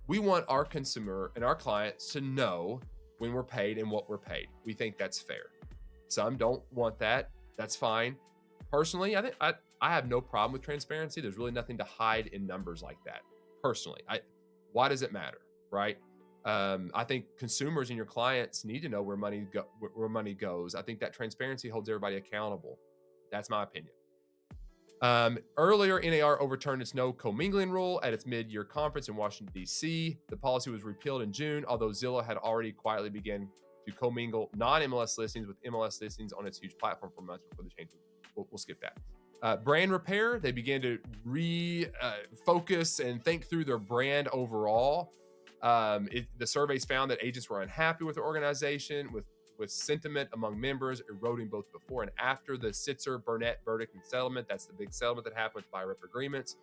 we want our consumer and our clients to know when we're paid and what we're paid. We think that's fair. Some don't want that. That's fine. Personally, I think I have no problem with transparency. There's really nothing to hide in numbers like that. Personally, why does it matter, right? I think consumers and your clients need to know where money goes. I think that transparency holds everybody accountable. That's my opinion. Earlier, NAR overturned its no commingling rule at its mid-year conference in Washington, D.C. The policy was repealed in June, although Zillow had already quietly begun to commingle non-MLS listings with MLS listings on its huge platform for months before the change. We'll skip that. Brand repair, they began to refocus and think through their brand overall. The surveys found that agents were unhappy with the organization, with sentiment among members eroding both before and after the Sitzer-Burnett verdict and settlement. That's the big settlement that happened with buy-rep agreements.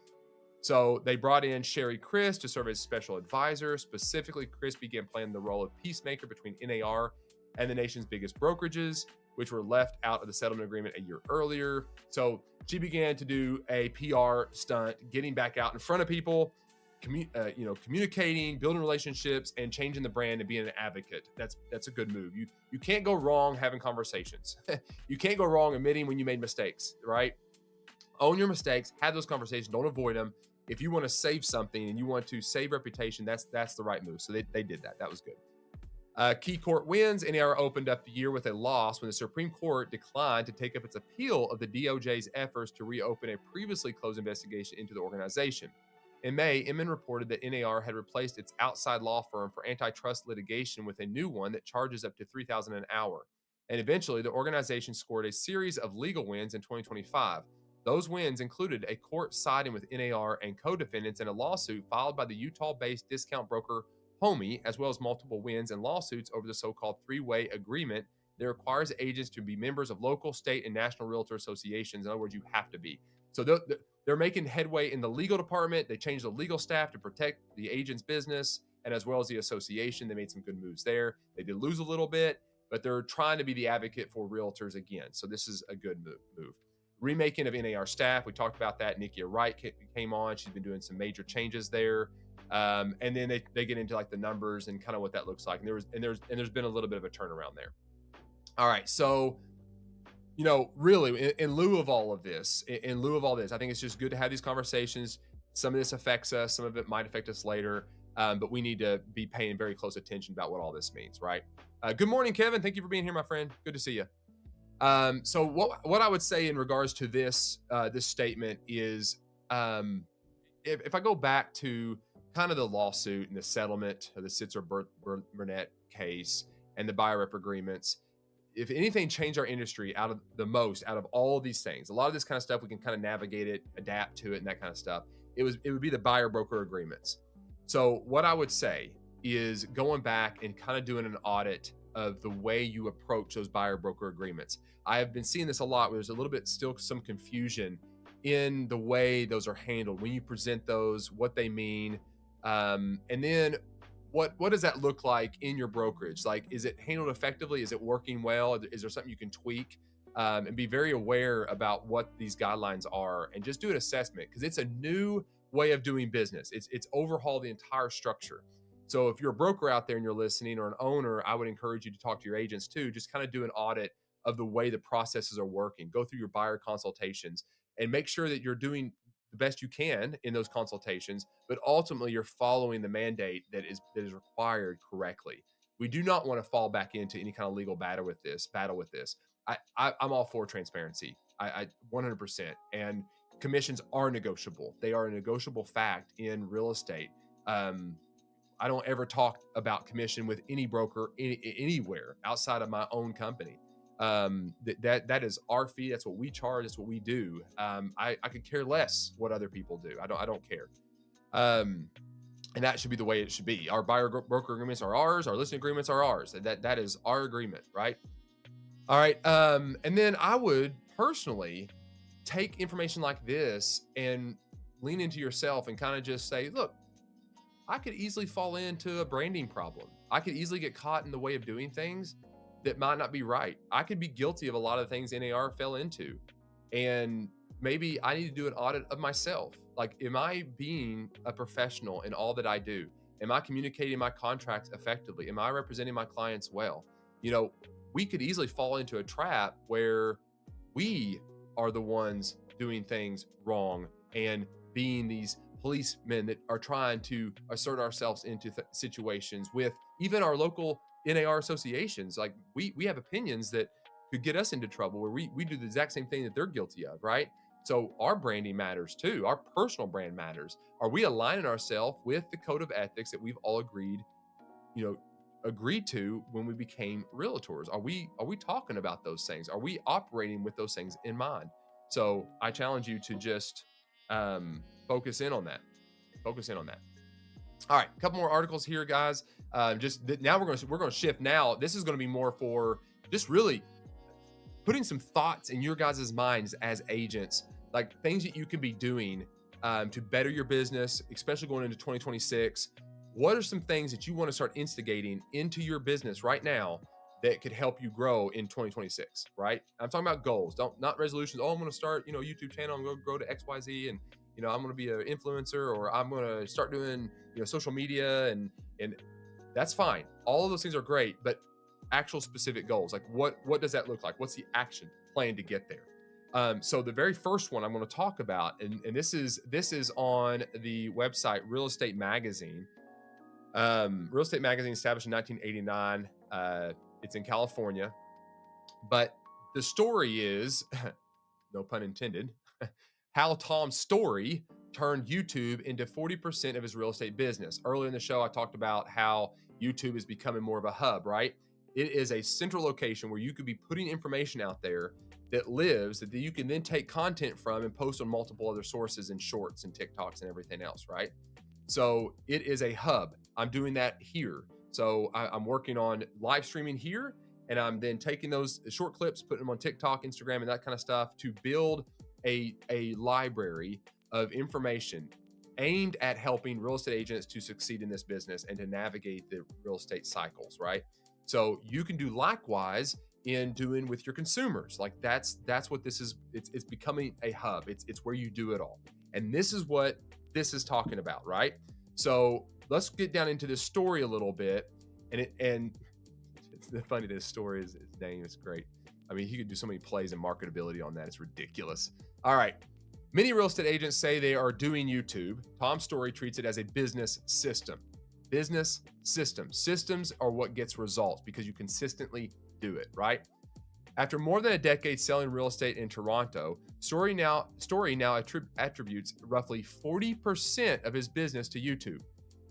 So they brought in Sherry Chris to serve as special advisor. Specifically, Chris began playing the role of peacemaker between NAR and the nation's biggest brokerages, which were left out of the settlement agreement a year earlier. So she began to do a PR stunt, getting back out in front of people, communicating, building relationships, and changing the brand and being an advocate. That's a good move. You can't go wrong having conversations. You can't go wrong admitting when you made mistakes, right? Own your mistakes, have those conversations, don't avoid them. If you want to save something and you want to save reputation, that's the right move. So they did that. That was good. Key court wins. NAR opened up the year with a loss when the Supreme Court declined to take up its appeal of the DOJ's efforts to reopen a previously closed investigation into the organization. In May, Inman reported that NAR had replaced its outside law firm for antitrust litigation with a new one that charges up to $3,000 an hour. And eventually, the organization scored a series of legal wins in 2025. Those wins included a court siding with NAR and co-defendants in a lawsuit filed by the Utah-based discount broker Homey, as well as multiple wins and lawsuits over the so-called three-way agreement that requires agents to be members of local, state, and national realtor associations. In other words, you have to be. So they're making headway in the legal department. They changed the legal staff to protect the agent's business, and as well as the association. They made some good moves there. They did lose a little bit, but they're trying to be the advocate for realtors again. So this is a good move. Remaking of NAR staff. We talked about that. Nikia Wright came on. She's been doing some major changes there. And then they get into like the numbers and kind of what that looks like. And there's been a little bit of a turnaround there. All right. So, really, in lieu of all this, I think it's just good to have these conversations. Some of this affects us. Some of it might affect us later. But we need to be paying very close attention about what all this means, right? Good morning, Kevin. Thank you for being here, my friend. Good to see you. So what I would say in regards to this statement is, if I go back to kind of the lawsuit and the settlement of the Sitzer Burnett case and the buyer rep agreements, if anything changed our industry out of all of these things, a lot of this kind of stuff, we can kind of navigate it, adapt to it, and that kind of stuff. It would be the buyer broker agreements. So what I would say is going back and kind of doing an audit of the way you approach those buyer broker agreements. I have been seeing this a lot where there's a little bit still some confusion in the way those are handled, when you present those, what they mean, and then what does that look like in your brokerage? Like, is it handled effectively? Is it working well? Is there something you can tweak? And be very aware about what these guidelines are, and just do an assessment, because it's a new way of doing business. It's overhaul the entire structure. So if you're a broker out there and you're listening, or an owner, I would encourage you to talk to your agents too. Just kind of do an audit of the way the processes are working. Go through your buyer consultations and make sure that you're doing the best you can in those consultations, but ultimately you're following the mandate that is required correctly. We do not want to fall back into any kind of legal battle with this. I'm all for transparency. I 100%. And commissions are negotiable. They are a negotiable fact in real estate. I don't ever talk about commission with any broker anywhere outside of my own company. That is our fee. That's what we charge. That's what we do. I could care less what other people do. I don't care. And that should be the way it should be. Our buyer broker agreements are ours. Our listing agreements are ours. That is our agreement, right? All right. And then I would personally take information like this and lean into yourself and kind of just say, look, I could easily fall into a branding problem. I could easily get caught in the way of doing things that might not be right. I could be guilty of a lot of things NAR fell into. And maybe I need to do an audit of myself. Like, am I being a professional in all that I do? Am I communicating my contracts effectively? Am I representing my clients well? We could easily fall into a trap where we are the ones doing things wrong and being these policemen that are trying to assert ourselves into situations with even our local NAR associations. Like, we have opinions that could get us into trouble, where we do the exact same thing that they're guilty of, right? So our branding matters too. Our personal brand matters. Are we aligning ourselves with the code of ethics that we've all agreed to when we became realtors? Are we talking about those things? Are we operating with those things in mind? So I challenge you to just focus in on that. All right, a couple more articles here, guys. Now we're going to shift. Now this is going to be more for just really putting some thoughts in your guys' minds as agents, like things that you can be doing to better your business, especially going into 2026. What are some things that you want to start instigating into your business right now that could help you grow in 2026, right? I'm talking about goals, not resolutions. Oh, I'm going to start, a YouTube channel. I'm going to grow to XYZ, and I'm going to be an influencer, or I'm going to start doing, social media, and that's fine. All of those things are great, but actual specific goals, like what does that look like? What's the action plan to get there? So the very first one I'm going to talk about, and this is on the website Real Estate Magazine. Real Estate Magazine, established in 1989. It's in California, but the story is, no pun intended, how Tom Story turned YouTube into 40% of his real estate business. Earlier in the show, I talked about how YouTube is becoming more of a hub, right? It is a central location where you could be putting information out there that lives, that you can then take content from and post on multiple other sources and shorts and TikToks and everything else, right? So it is a hub. I'm doing that here. So I'm working on live streaming here, and I'm then taking those short clips, putting them on TikTok, Instagram, and that kind of stuff to build a library of information aimed at helping real estate agents to succeed in this business and to navigate the real estate cycles, right? So you can do likewise in doing with your consumers. Like that's what this is. It's becoming a hub. It's where you do it all. And this is what this is talking about, right? So let's get down into this story a little bit. And it's funny, this story is, its name is great. I mean, he could do so many plays and marketability on that. It's ridiculous. All right. Many real estate agents say they are doing YouTube. Tom's story treats it as a business system. Business system. Systems are what gets results because you consistently do it, right? After more than a decade selling real estate in Toronto, Story now attributes roughly 40% of his business to YouTube,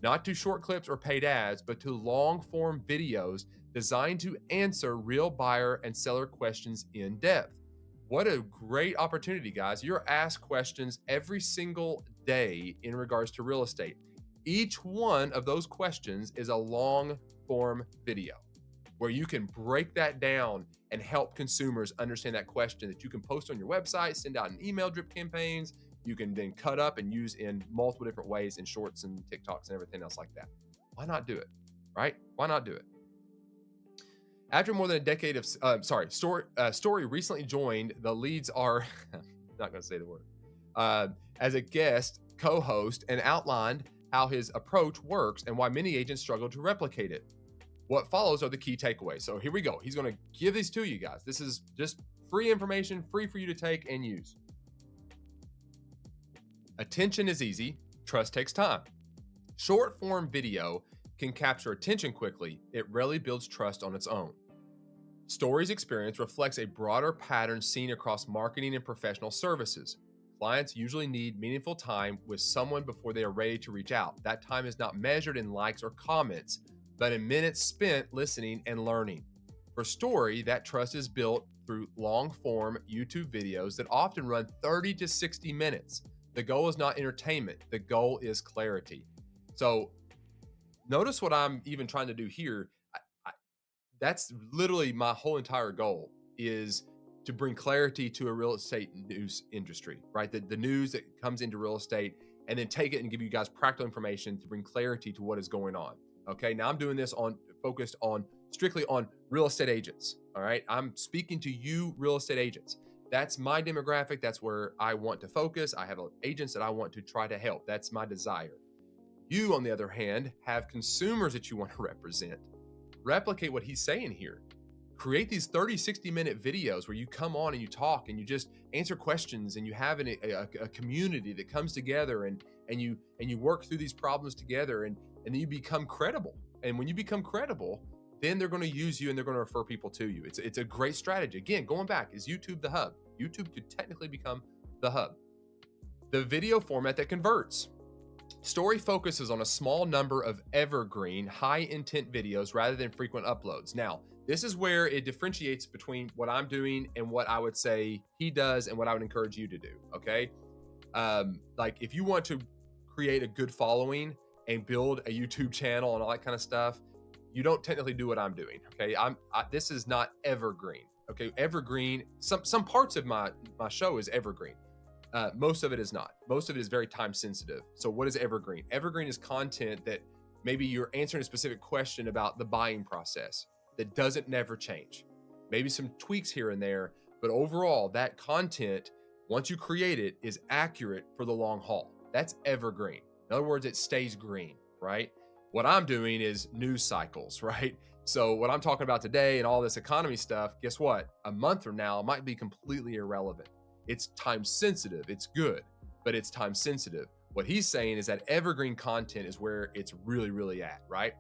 not to short clips or paid ads, but to long-form videos designed to answer real buyer and seller questions in depth. What a great opportunity, guys. You're asked questions every single day in regards to real estate. Each one of those questions is a long-form video where you can break that down and help consumers understand that question that you can post on your website, send out in email drip campaigns. You can then cut up and use in multiple different ways in shorts and TikToks and everything else like that. Why not do it, right? Why not do it? After more than a decade of, Story recently joined the Leads Are, not going to say the word, as a guest co-host and outlined how his approach works and why many agents struggle to replicate it. What follows are the key takeaways. So here we go. He's going to give these to you guys. This is just free information, free for you to take and use. Attention is easy. Trust takes time. Short form video can capture attention quickly. It rarely builds trust on its own. Story's experience reflects a broader pattern seen across marketing and professional services. Clients usually need meaningful time with someone before they are ready to reach out. That time is not measured in likes or comments, but in minutes spent listening and learning. For Story, that trust is built through long-form YouTube videos that often run 30 to 60 minutes. The goal is not entertainment. The goal is clarity. So notice what I'm even trying to do here. That's literally my whole entire goal, is to bring clarity to a real estate news industry, right? The news that comes into real estate, and then take it and give you guys practical information to bring clarity to what is going on. Okay, now I'm doing this focused on strictly on real estate agents. All right, I'm speaking to you real estate agents. That's my demographic. That's where I want to focus. I have agents that I want to try to help. That's my desire. You, on the other hand, have consumers that you want to represent. Replicate what he's saying here. Create these 30, 60-minute videos where you come on and you talk and you just answer questions, and you have a community that comes together and you work through these problems together, and then you become credible. And when you become credible, then they're going to use you and they're going to refer people to you. It's a great strategy. Again, going back, is YouTube the hub? YouTube could technically become the hub. The video format that converts. Story focuses on a small number of evergreen, high-intent videos rather than frequent uploads. Now, this is where it differentiates between what I'm doing and what I would say he does and what I would encourage you to do, okay? Like, if you want to create a good following and build a YouTube channel and all that kind of stuff, you don't technically do what I'm doing, okay? This is not evergreen, okay? Evergreen, some parts of my show is evergreen. Most of it is not. Most of it is very time sensitive. So what is evergreen? Evergreen is content that maybe you're answering a specific question about the buying process that doesn't never change. Maybe some tweaks here and there, but overall that content, once you create it, is accurate for the long haul. That's evergreen. In other words, it stays green, right? What I'm doing is news cycles, right? So what I'm talking about today and all this economy stuff, guess what? A month from now, it might be completely irrelevant. It's time sensitive. It's good, but it's time sensitive. What he's saying is that evergreen content is where it's really, really at, right?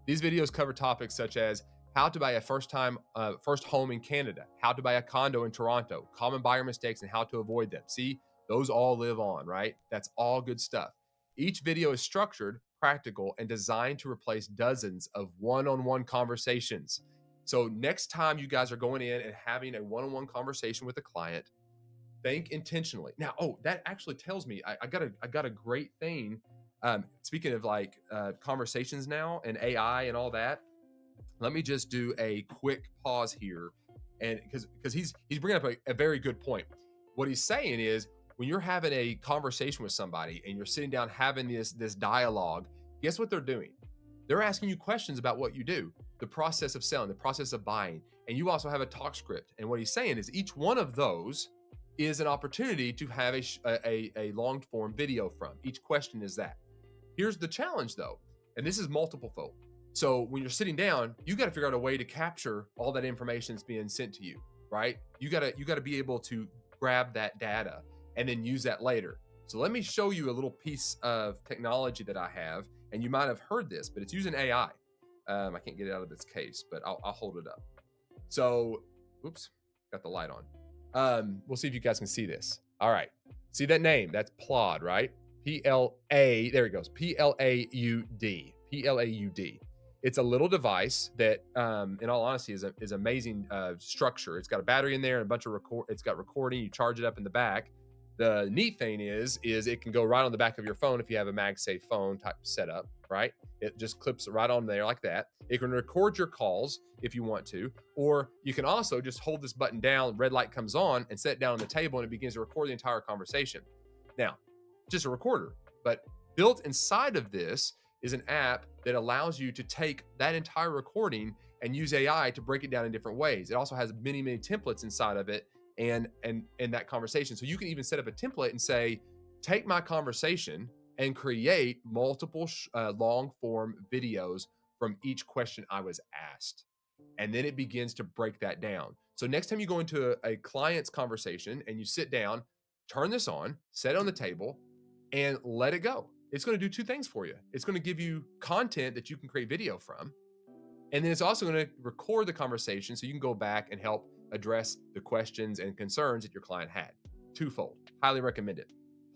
These videos cover topics such as how to buy a first home in Canada, how to buy a condo in Toronto, common buyer mistakes and how to avoid them. See, Those all live on, right? That's all good stuff. Each video is structured, practical, and designed to replace dozens of one-on-one conversations. So next time you guys are going in and having a one-on-one conversation with a client, think intentionally. Now, oh, that actually tells me I got a great thing. Speaking of like conversations now and AI and all that, let me just do a quick pause here, and because he's bringing up a very good point. What he's saying is when you're having a conversation with somebody and you're sitting down having this dialogue, guess what they're doing? They're asking you questions about what you do, the process of selling, the process of buying, and you also have a talk script. And what he's saying is each one of those is an opportunity to have a long form video from. Each question is that. Here's the challenge though, and this is multiple fold. So when you're sitting down, you got to figure out a way to capture all that information that's being sent to you, right? You got to be able to grab that data and then use that later. So let me show you a little piece of technology that I have, and you might have heard this, but it's using AI. I can't get it out of its case, but I'll hold it up. So, oops, got the light on. We'll see if you guys can see this. All right, see that name? That's Plaud, right? PLA. There it goes. PLAUD. PLAUD. It's a little device that, in all honesty, is amazing structure. It's got a battery in there and a bunch of record. It's got recording. You charge it up in the back. The neat thing is it can go right on the back of your phone if you have a MagSafe phone type setup, right? It just clips right on there like that. It can record your calls if you want to, or you can also just hold this button down, red light comes on, and set it down on the table, and it begins to record the entire conversation. Now, just a recorder, but built inside of this is an app that allows you to take that entire recording and use AI to break it down in different ways. It also has many, many templates inside of it and that conversation. So you can even set up a template and say, take my conversation and create multiple long form videos from each question I was asked. And then it begins to break that down. So next time you go into a client's conversation and you sit down, turn this on, set it on the table, and let it go. It's going to do two things for you. It's going to give you content that you can create video from. And then it's also going to record the conversation so you can go back and help address the questions and concerns that your client had. Twofold. Highly recommend it.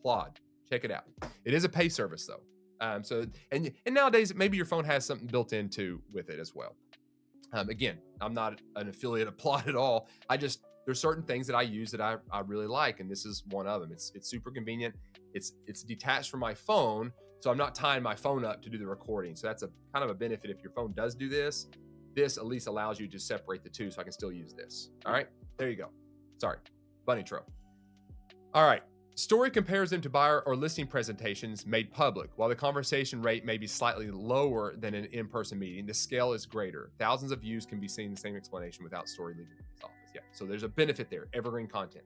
Plaud. Check it out. It is a pay service though. And nowadays maybe your phone has something built into with it as well. Again, I'm not an affiliate of Plaud at all. There's certain things that I use that I really like, and this is one of them. It's super convenient. It's detached from my phone, so I'm not tying my phone up to do the recording. So that's a kind of a benefit if your phone does do this. This at least allows you to separate the two, so I can still use this. All right, there you go. Sorry, bunny trail. All right. Story compares them to buyer or listing presentations made public. While the conversation rate may be slightly lower than an in-person meeting, the scale is greater. Thousands of views can be seen in the same explanation without Story leaving the office. Yeah, so there's a benefit there. Evergreen content.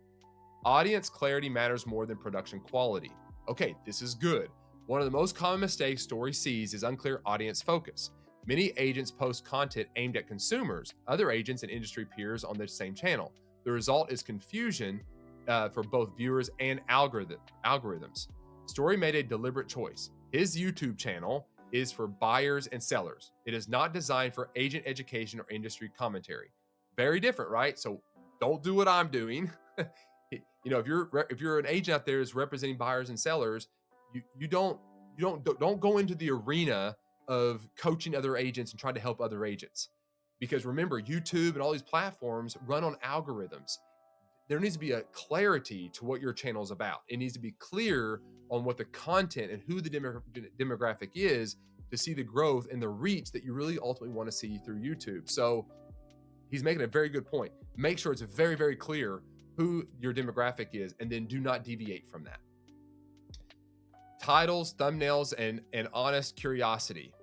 Audience clarity matters more than production quality. Okay, this is good. One of the most common mistakes Story sees is unclear audience focus. Many agents post content aimed at consumers, other agents and industry peers on the same channel. The result is confusion for both viewers and algorithms. Story made a deliberate choice. His YouTube channel is for buyers and sellers. It is not designed for agent education or industry commentary. Very different, right? So don't do what I'm doing. If you're an agent out there is representing buyers and sellers, you don't go into the arena of coaching other agents and trying to help other agents. Because remember, YouTube and all these platforms run on algorithms. There needs to be a clarity to what your channel is about. It needs to be clear on what the content and who the demographic is to see the growth and the reach that you really ultimately want to see through YouTube. So he's making a very good point. Make sure it's very, very clear who your demographic is, and then do not deviate from that. Titles, thumbnails, and honest curiosity.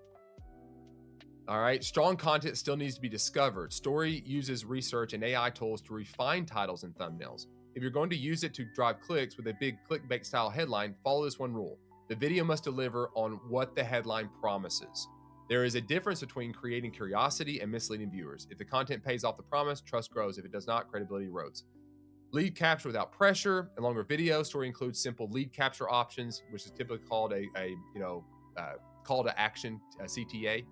All right, strong content still needs to be discovered. Story uses research and AI tools to refine titles and thumbnails. If you're going to use it to drive clicks with a big clickbait style headline, follow this one rule. The video must deliver on what the headline promises. There is a difference between creating curiosity and misleading viewers. If the content pays off the promise, trust grows. If it does not, credibility erodes. Lead capture without pressure. A longer video story includes simple lead capture options, which is typically called a call to action, a CTA.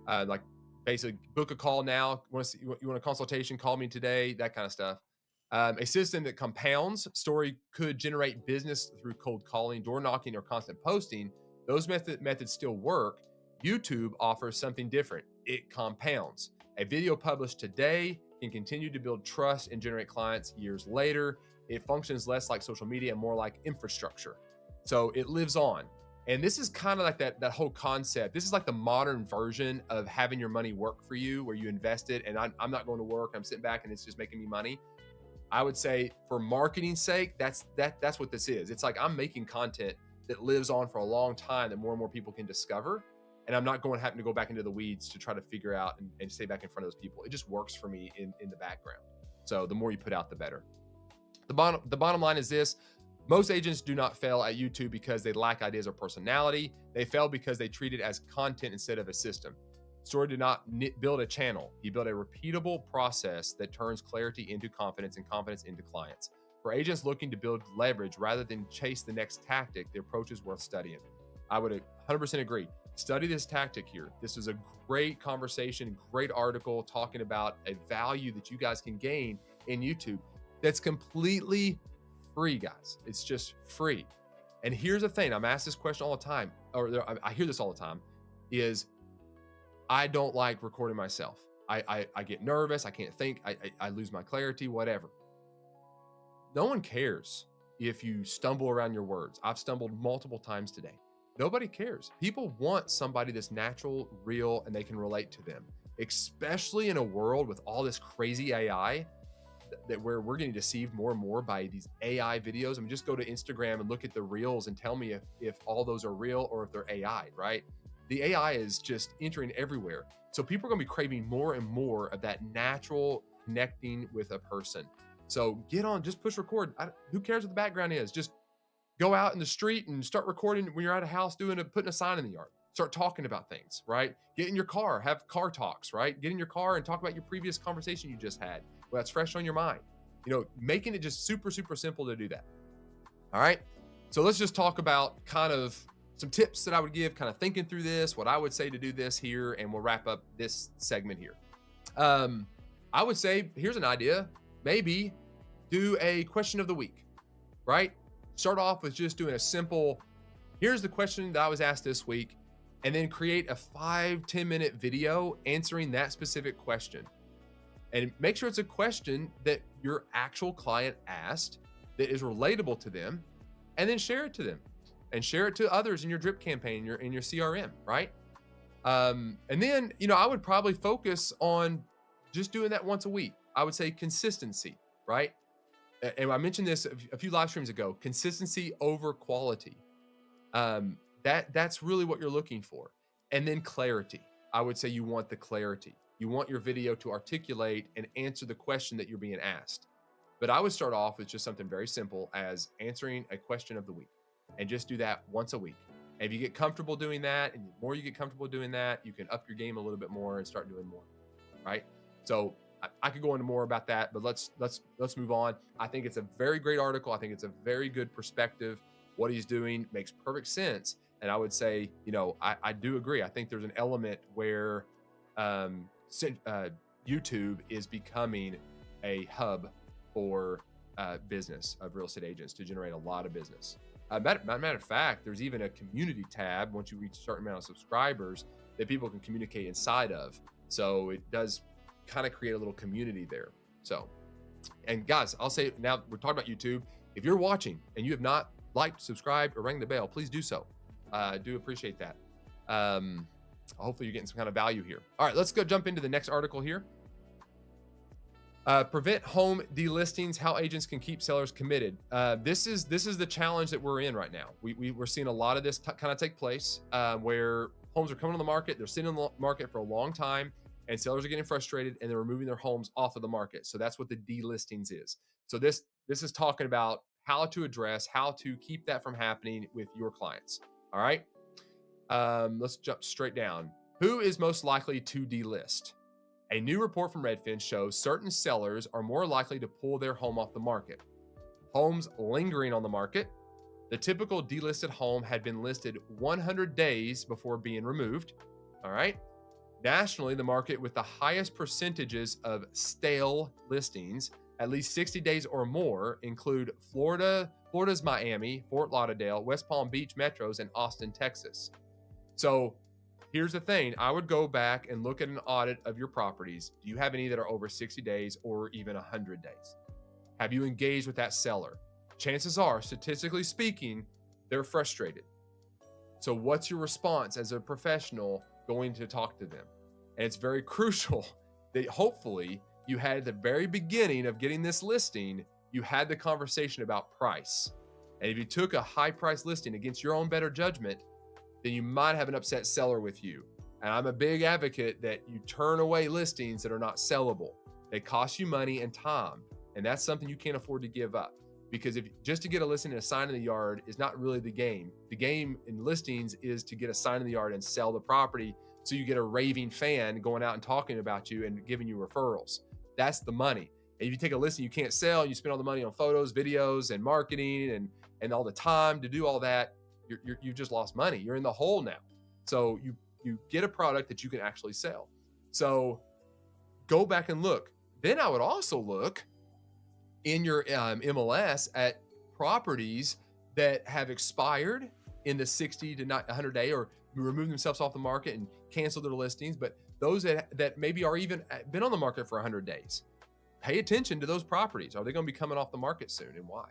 Like basically book a call now. You want a consultation? Call me today. That kind of stuff. A system that compounds. Story could generate business through cold calling, door knocking, or constant posting. Those methods still work. YouTube offers something different. It compounds. A video published today can continue to build trust and generate clients years later. It functions less like social media and more like infrastructure. So it lives on. And this is kind of like that whole concept. This is like the modern version of having your money work for you, where you invest it and I'm not going to work. I'm sitting back and it's just making me money. I would say for marketing's sake, that's what this is. It's like I'm making content that lives on for a long time that more and more people can discover. And I'm not having to go back into the weeds to try to figure out and stay back in front of those people. It just works for me in the background. So the more you put out, the better. The bottom line is this: most agents do not fail at YouTube because they lack ideas or personality. They fail because they treat it as content instead of a system. Story did not build a channel. He built a repeatable process that turns clarity into confidence and confidence into clients. For agents looking to build leverage rather than chase the next tactic, the approach is worth studying. I would 100% agree. Study this tactic here. This is a great conversation, great article talking about a value that you guys can gain in YouTube that's completely free, guys. It's just free. And here's the thing, I'm asked this question all the time, or I hear this all the time, is I don't like recording myself. I get nervous. I can't think. I lose my clarity, whatever. No one cares if you stumble around your words. I've stumbled multiple times today. Nobody cares. People want somebody that's natural, real, and they can relate to them, especially in a world with all this crazy AI that where we're getting deceived more and more by these AI videos. I mean, just go to Instagram and look at the reels and tell me if all those are real or if they're AI, right? The AI is just entering everywhere. So people are going to be craving more and more of that natural connecting with a person. So get on, just push record. Who cares what the background is? Just go out in the street and start recording when you're at a house putting a sign in the yard. Start talking about things, right? Get in your car, have car talks, right? Get in your car and talk about your previous conversation you just had. Well, that's fresh on your mind. Making it just super, super simple to do that. All right. So let's just talk about kind of some tips that I would give, kind of thinking through this, what I would say to do this here, and we'll wrap up this segment here. I would say, here's an idea. Maybe do a question of the week, right? Start off with just doing a simple, here's the question that I was asked this week, and then create a 5-10 minute video answering that specific question. And make sure it's a question that your actual client asked that is relatable to them, and then share it to them and share it to others in your drip campaign, in your CRM, right? And then, I would probably focus on just doing that once a week. I would say consistency, right? And I mentioned this a few live streams ago, consistency over quality. That's really what you're looking for. And then clarity. I would say you want the clarity. You want your video to articulate and answer the question that you're being asked. But I would start off with just something very simple as answering a question of the week, and just do that once a week. And if you get comfortable doing that, and the more you get comfortable doing that, you can up your game a little bit more and start doing more, right? So I could go into more about that, but let's move on. I think it's a very great article. I think it's a very good perspective. What he's doing makes perfect sense. And I would say, I do agree. I think there's an element where YouTube is becoming a hub for business of real estate agents to generate a lot of business. Matter of fact, there's even a community tab once you reach a certain amount of subscribers that people can communicate inside of. So it does kind of create a little community there. So, and guys, I'll say now we're talking about YouTube. If you're watching and you have not liked, subscribed, or rang the bell, please do so. I do appreciate that. Hopefully you're getting some kind of value here. All right, let's go jump into the next article here. Prevent home delistings, how agents can keep sellers committed. This is the challenge that we're in right now. We're seeing a lot of this kind of take place where homes are coming on the market. They're sitting on the market for a long time, and sellers are getting frustrated and they're removing their homes off of the market. So that's what the delistings is. So this is talking about how to keep that from happening with your clients. All right. Let's jump straight down. Who is most likely to delist? A new report from Redfin shows certain sellers are more likely to pull their home off the market. Homes lingering on the market. The typical delisted home had been listed 100 days before being removed. All right. Nationally, the market with the highest percentages of stale listings at least 60 days or more include Florida's Miami, Fort Lauderdale, West Palm Beach metros, and Austin, Texas. So here's the thing. I would go back and look at an audit of your properties. Do you have any that are over 60 days or even 100 days? Have you engaged with that seller? Chances are, statistically speaking, they're frustrated. So what's your response as a professional going to talk to them? And it's very crucial that hopefully you had at the very beginning of getting this listing, you had the conversation about price. And if you took a high price listing against your own better judgment, then you might have an upset seller with you. And I'm a big advocate that you turn away listings that are not sellable. They cost you money and time. And that's something you can't afford to give up. Because if just to get a listing and a sign in the yard is not really the game. The game in listings is to get a sign in the yard and sell the property so you get a raving fan going out and talking about you and giving you referrals. That's the money. And if you take a listing you can't sell, you spend all the money on photos, videos, and marketing and all the time to do all that, you've just lost money. You're in the hole now. So you get a product that you can actually sell. So go back and look. Then I would also look in your MLS at properties that have expired in the 60 to 100 day or remove themselves off the market and cancel their listings, but those that maybe are even been on the market for 100 days. Pay attention to those properties. Are they going to be coming off the market soon, and why?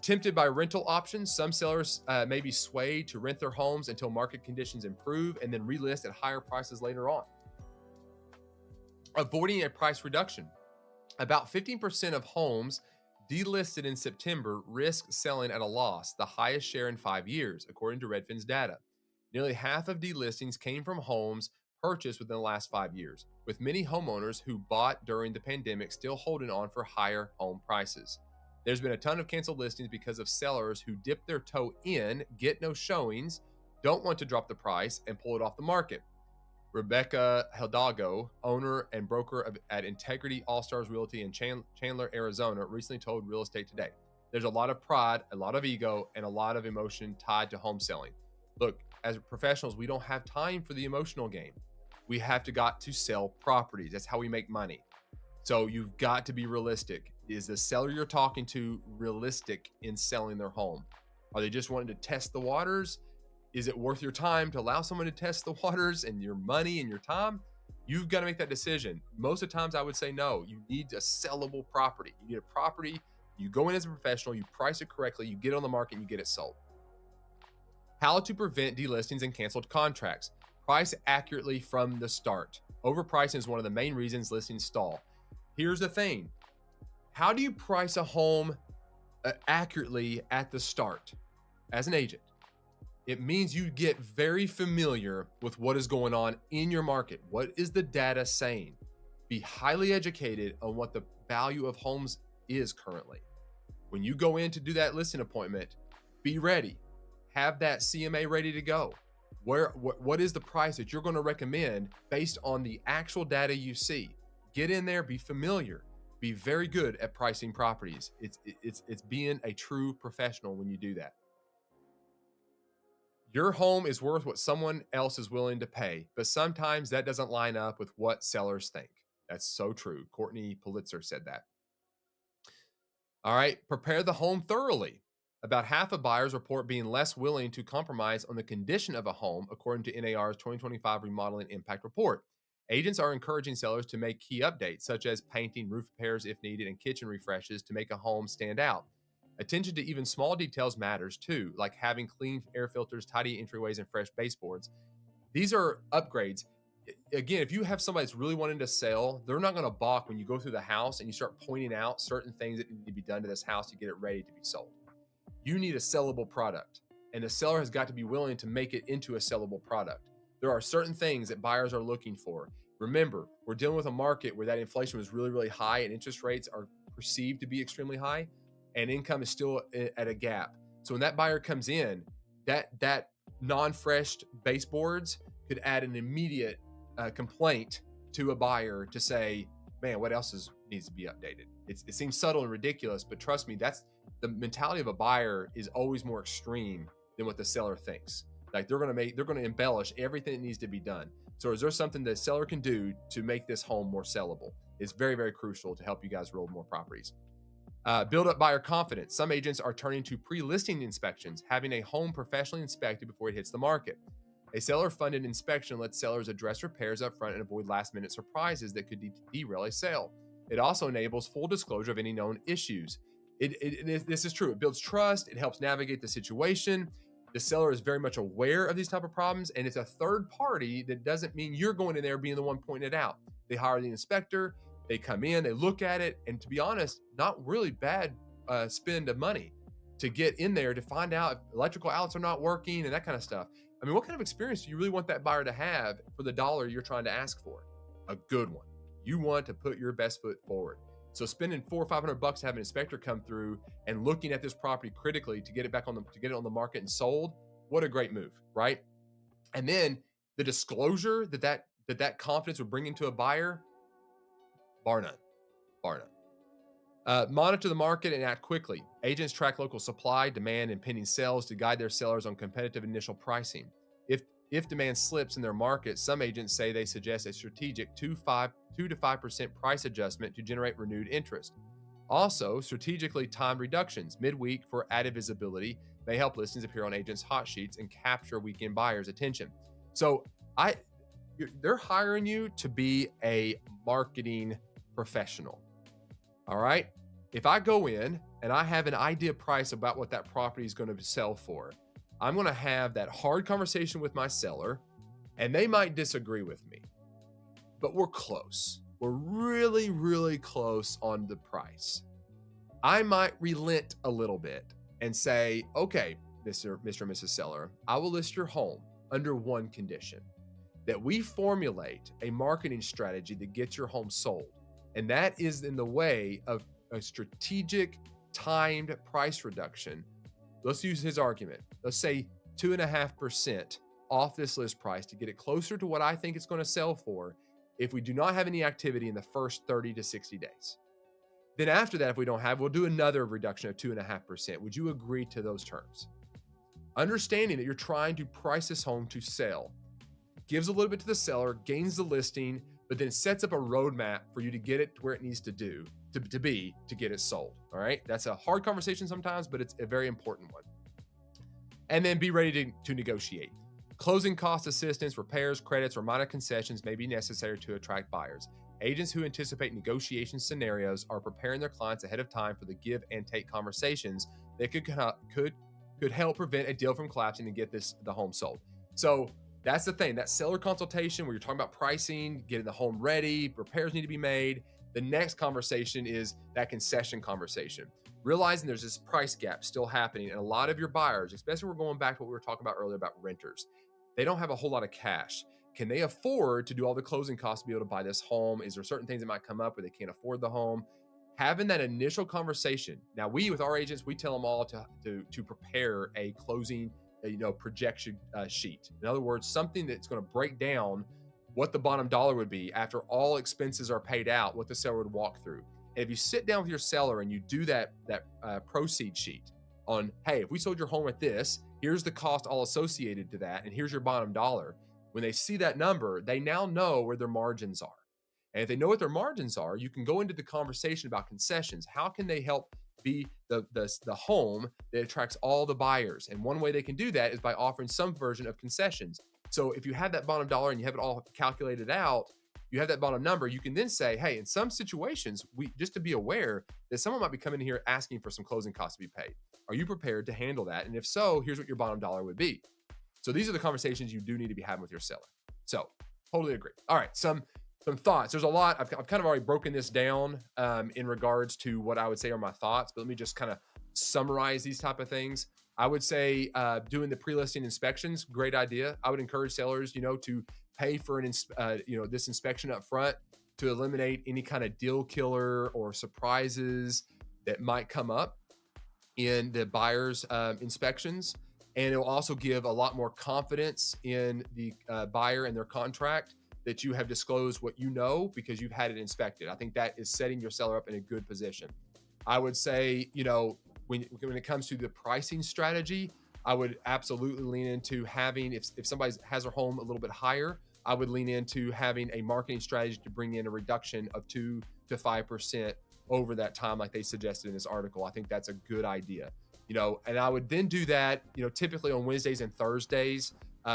Tempted by rental options, some sellers may be swayed to rent their homes until market conditions improve and then relist at higher prices later on. Avoiding a price reduction. About 15% of homes delisted in September risk selling at a loss, the highest share in 5 years, according to Redfin's data. Nearly half of delistings came from homes purchased within the last 5 years, with many homeowners who bought during the pandemic still holding on for higher home prices. There's been a ton of canceled listings because of sellers who dip their toe in, get no showings, don't want to drop the price, and pull it off the market. Rebecca Hidalgo, owner and broker at Integrity All-Stars Realty in Chandler, Arizona, recently told Real Estate Today. There's a lot of pride, a lot of ego, and a lot of emotion tied to home selling. Look, as professionals, we don't have time for the emotional game. We have got to sell properties. That's how we make money. So you've got to be realistic. Is the seller you're talking to realistic in selling their home? Are they just wanting to test the waters? Is it worth your time to allow someone to test the waters and your money and your time? You've got to make that decision. Most of the times I would say no. You need a sellable property. You need a property, you go in as a professional, you price it correctly, you get it on the market, and you get it sold. How to prevent delistings and canceled contracts. Price accurately from the start. Overpricing is one of the main reasons listings stall. Here's the thing. How do you price a home accurately at the start as an agent? It means you get very familiar with what is going on in your market. What is the data saying? Be highly educated on what the value of homes is currently. When you go in to do that listing appointment, be ready. Have that CMA ready to go. What is the price that you're going to recommend based on the actual data you see? Get in there, be familiar, be very good at pricing properties. It's being a true professional when you do that. Your home is worth what someone else is willing to pay, but sometimes that doesn't line up with what sellers think. That's so true. Courtney Pulitzer said that. All right, prepare the home thoroughly. About half of buyers report being less willing to compromise on the condition of a home, according to NAR's 2025 Remodeling Impact Report. Agents are encouraging sellers to make key updates, such as painting, roof repairs if needed, and kitchen refreshes to make a home stand out. Attention to even small details matters too, like having clean air filters, tidy entryways, and fresh baseboards. These are upgrades. Again, if you have somebody that's really wanting to sell, they're not going to balk when you go through the house and you start pointing out certain things that need to be done to this house to get it ready to be sold. You need a sellable product, and the seller has got to be willing to make it into a sellable product. There are certain things that buyers are looking for. Remember, we're dealing with a market where that inflation was really, really high and interest rates are perceived to be extremely high, and income is still at a gap. So when that buyer comes in, that non-fresh baseboards could add an immediate complaint to a buyer to say, man, what else needs to be updated? It seems subtle and ridiculous, but trust me, that's the mentality of a buyer is always more extreme than what the seller thinks. Like they're going to embellish everything that needs to be done. So is there something the seller can do to make this home more sellable? is very, very crucial to help you guys roll more properties. Build up buyer confidence. Some agents are turning to pre-listing inspections, having a home professionally inspected before it hits the market. A seller-funded inspection lets sellers address repairs up front and avoid last-minute surprises that could derail a sale. It also enables full disclosure of any known issues. This is true. It builds trust. It helps navigate the situation. The seller is very much aware of these type of problems, and it's a third party that doesn't mean you're going in there being the one pointing it out. They hire the inspector. They come in, they look at it, and to be honest, not really bad spend of money to get in there to find out if electrical outlets are not working and that kind of stuff. I mean, what kind of experience do you really want that buyer to have for the dollar you're trying to ask for? A good one. You want to put your best foot forward. So spending $400 or $500 to have an inspector come through and looking at this property critically to get it back on to get it on the market and sold, what a great move, right? And then the disclosure that confidence would bring into a buyer, bar none. Monitor the market and act quickly. Agents track local supply, demand, and pending sales to guide their sellers on competitive initial pricing. If demand slips in their market, some agents say they suggest a strategic 2 to 5% price adjustment to generate renewed interest. Also, strategically timed reductions midweek for added visibility may help listings appear on agents' hot sheets and capture weekend buyers' attention. So they're hiring you to be a marketing professional. All right. If I go in and I have an idea price about what that property is going to sell for, I'm going to have that hard conversation with my seller, and they might disagree with me, but we're close. We're really, really close on the price. I might relent a little bit and say, okay, Mr. and Mrs. Seller, I will list your home under one condition, that we formulate a marketing strategy that gets your home sold. And that is in the way of a strategic timed price reduction. Let's use his argument. Let's say 2.5% off this list price to get it closer to what I think it's going to sell for if we do not have any activity in the first 30 to 60 days. Then after that, if we don't have, we'll do another reduction of 2.5%. Would you agree to those terms? Understanding that you're trying to price this home to sell gives a little bit to the seller, gains the listing, but then sets up a roadmap for you to get it to where it needs to be to get it sold. All right. That's a hard conversation sometimes, but it's a very important one. And then be ready to negotiate. Closing cost assistance, repairs, credits, or minor concessions may be necessary to attract buyers. Agents who anticipate negotiation scenarios are preparing their clients ahead of time for the give and take conversations that could help prevent a deal from collapsing and get the home sold. So that's the thing, that seller consultation where you're talking about pricing, getting the home ready, repairs need to be made. The next conversation is that concession conversation. Realizing there's this price gap still happening, and a lot of your buyers, especially we're going back to what we were talking about earlier about renters, they don't have a whole lot of cash. Can they afford to do all the closing costs to be able to buy this home? Is there certain things that might come up where they can't afford the home? Having that initial conversation. Now, with our agents, we tell them all to prepare a closing projection sheet. In other words, something that's going to break down what the bottom dollar would be after all expenses are paid out, what the seller would walk through. And if you sit down with your seller and you do that proceed sheet on, hey, if we sold your home at this, here's the cost all associated to that, and here's your bottom dollar. When they see that number, they now know where their margins are. And if they know what their margins are, you can go into the conversation about concessions. How can they help be the home that attracts all the buyers? And one way they can do that is by offering some version of concessions. So if you have that bottom dollar and you have it all calculated out, you have that bottom number, you can then say, hey, in some situations, just to be aware that someone might be coming in here asking for some closing costs to be paid. Are you prepared to handle that? And if so, here's what your bottom dollar would be. So these are the conversations you do need to be having with your seller. So totally agree. All right, some thoughts. There's a lot. I've kind of already broken this down in regards to what I would say are my thoughts, but let me just kind of summarize these type of things. I would say doing the pre-listing inspections, great idea. I would encourage sellers, to pay for this inspection up front to eliminate any kind of deal killer or surprises that might come up in the buyer's inspections. And it will also give a lot more confidence in the buyer and their contract that you have disclosed what you know because you've had it inspected. I think that is setting your seller up in a good position. I would say, when it comes to the pricing strategy, I would absolutely lean into having, if somebody has their home a little bit higher, I would lean into having a marketing strategy to bring in a reduction of 2 to 5% over that time, like they suggested in this article. I think that's a good idea. And I would then do that, typically on Wednesdays and Thursdays,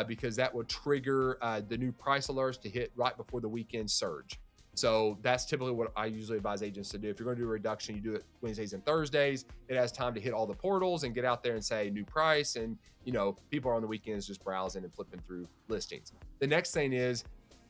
because that would trigger the new price alerts to hit right before the weekend surge. So that's typically what I usually advise agents to do. If you're going to do a reduction, you do it Wednesdays and Thursdays. It has time to hit all the portals and get out there and say new price. And, people are on the weekends just browsing and flipping through listings. The next thing is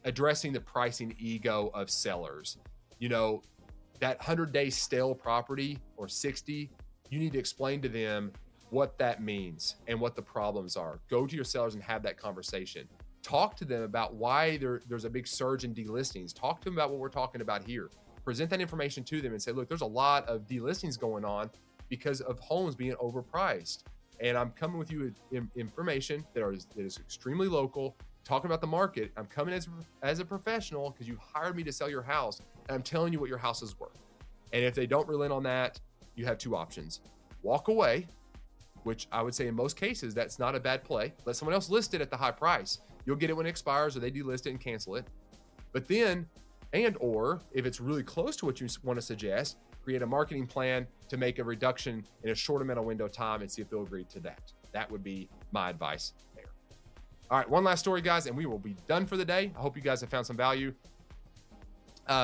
addressing the pricing ego of sellers. That 100-day stale property or 60, you need to explain to them what that means and what the problems are. Go to your sellers and have that conversation. Talk to them about why there's a big surge in delistings. Talk to them about what we're talking about here. Present that information to them and say, look, there's a lot of delistings going on because of homes being overpriced. And I'm coming with you with information that is extremely local, talking about the market. I'm coming as a professional because you hired me to sell your house, and I'm telling you what your house is worth. And if they don't relent on that, you have two options. Walk away, which I would say in most cases, that's not a bad play. Let someone else list it at the high price. You'll get it when it expires, or they delist it and cancel it. But then, or if it's really close to what you want to suggest, create a marketing plan to make a reduction in a short amount of window time and see if they'll agree to that. That would be my advice there. All right, one last story, guys, and we will be done for the day. I hope you guys have found some value.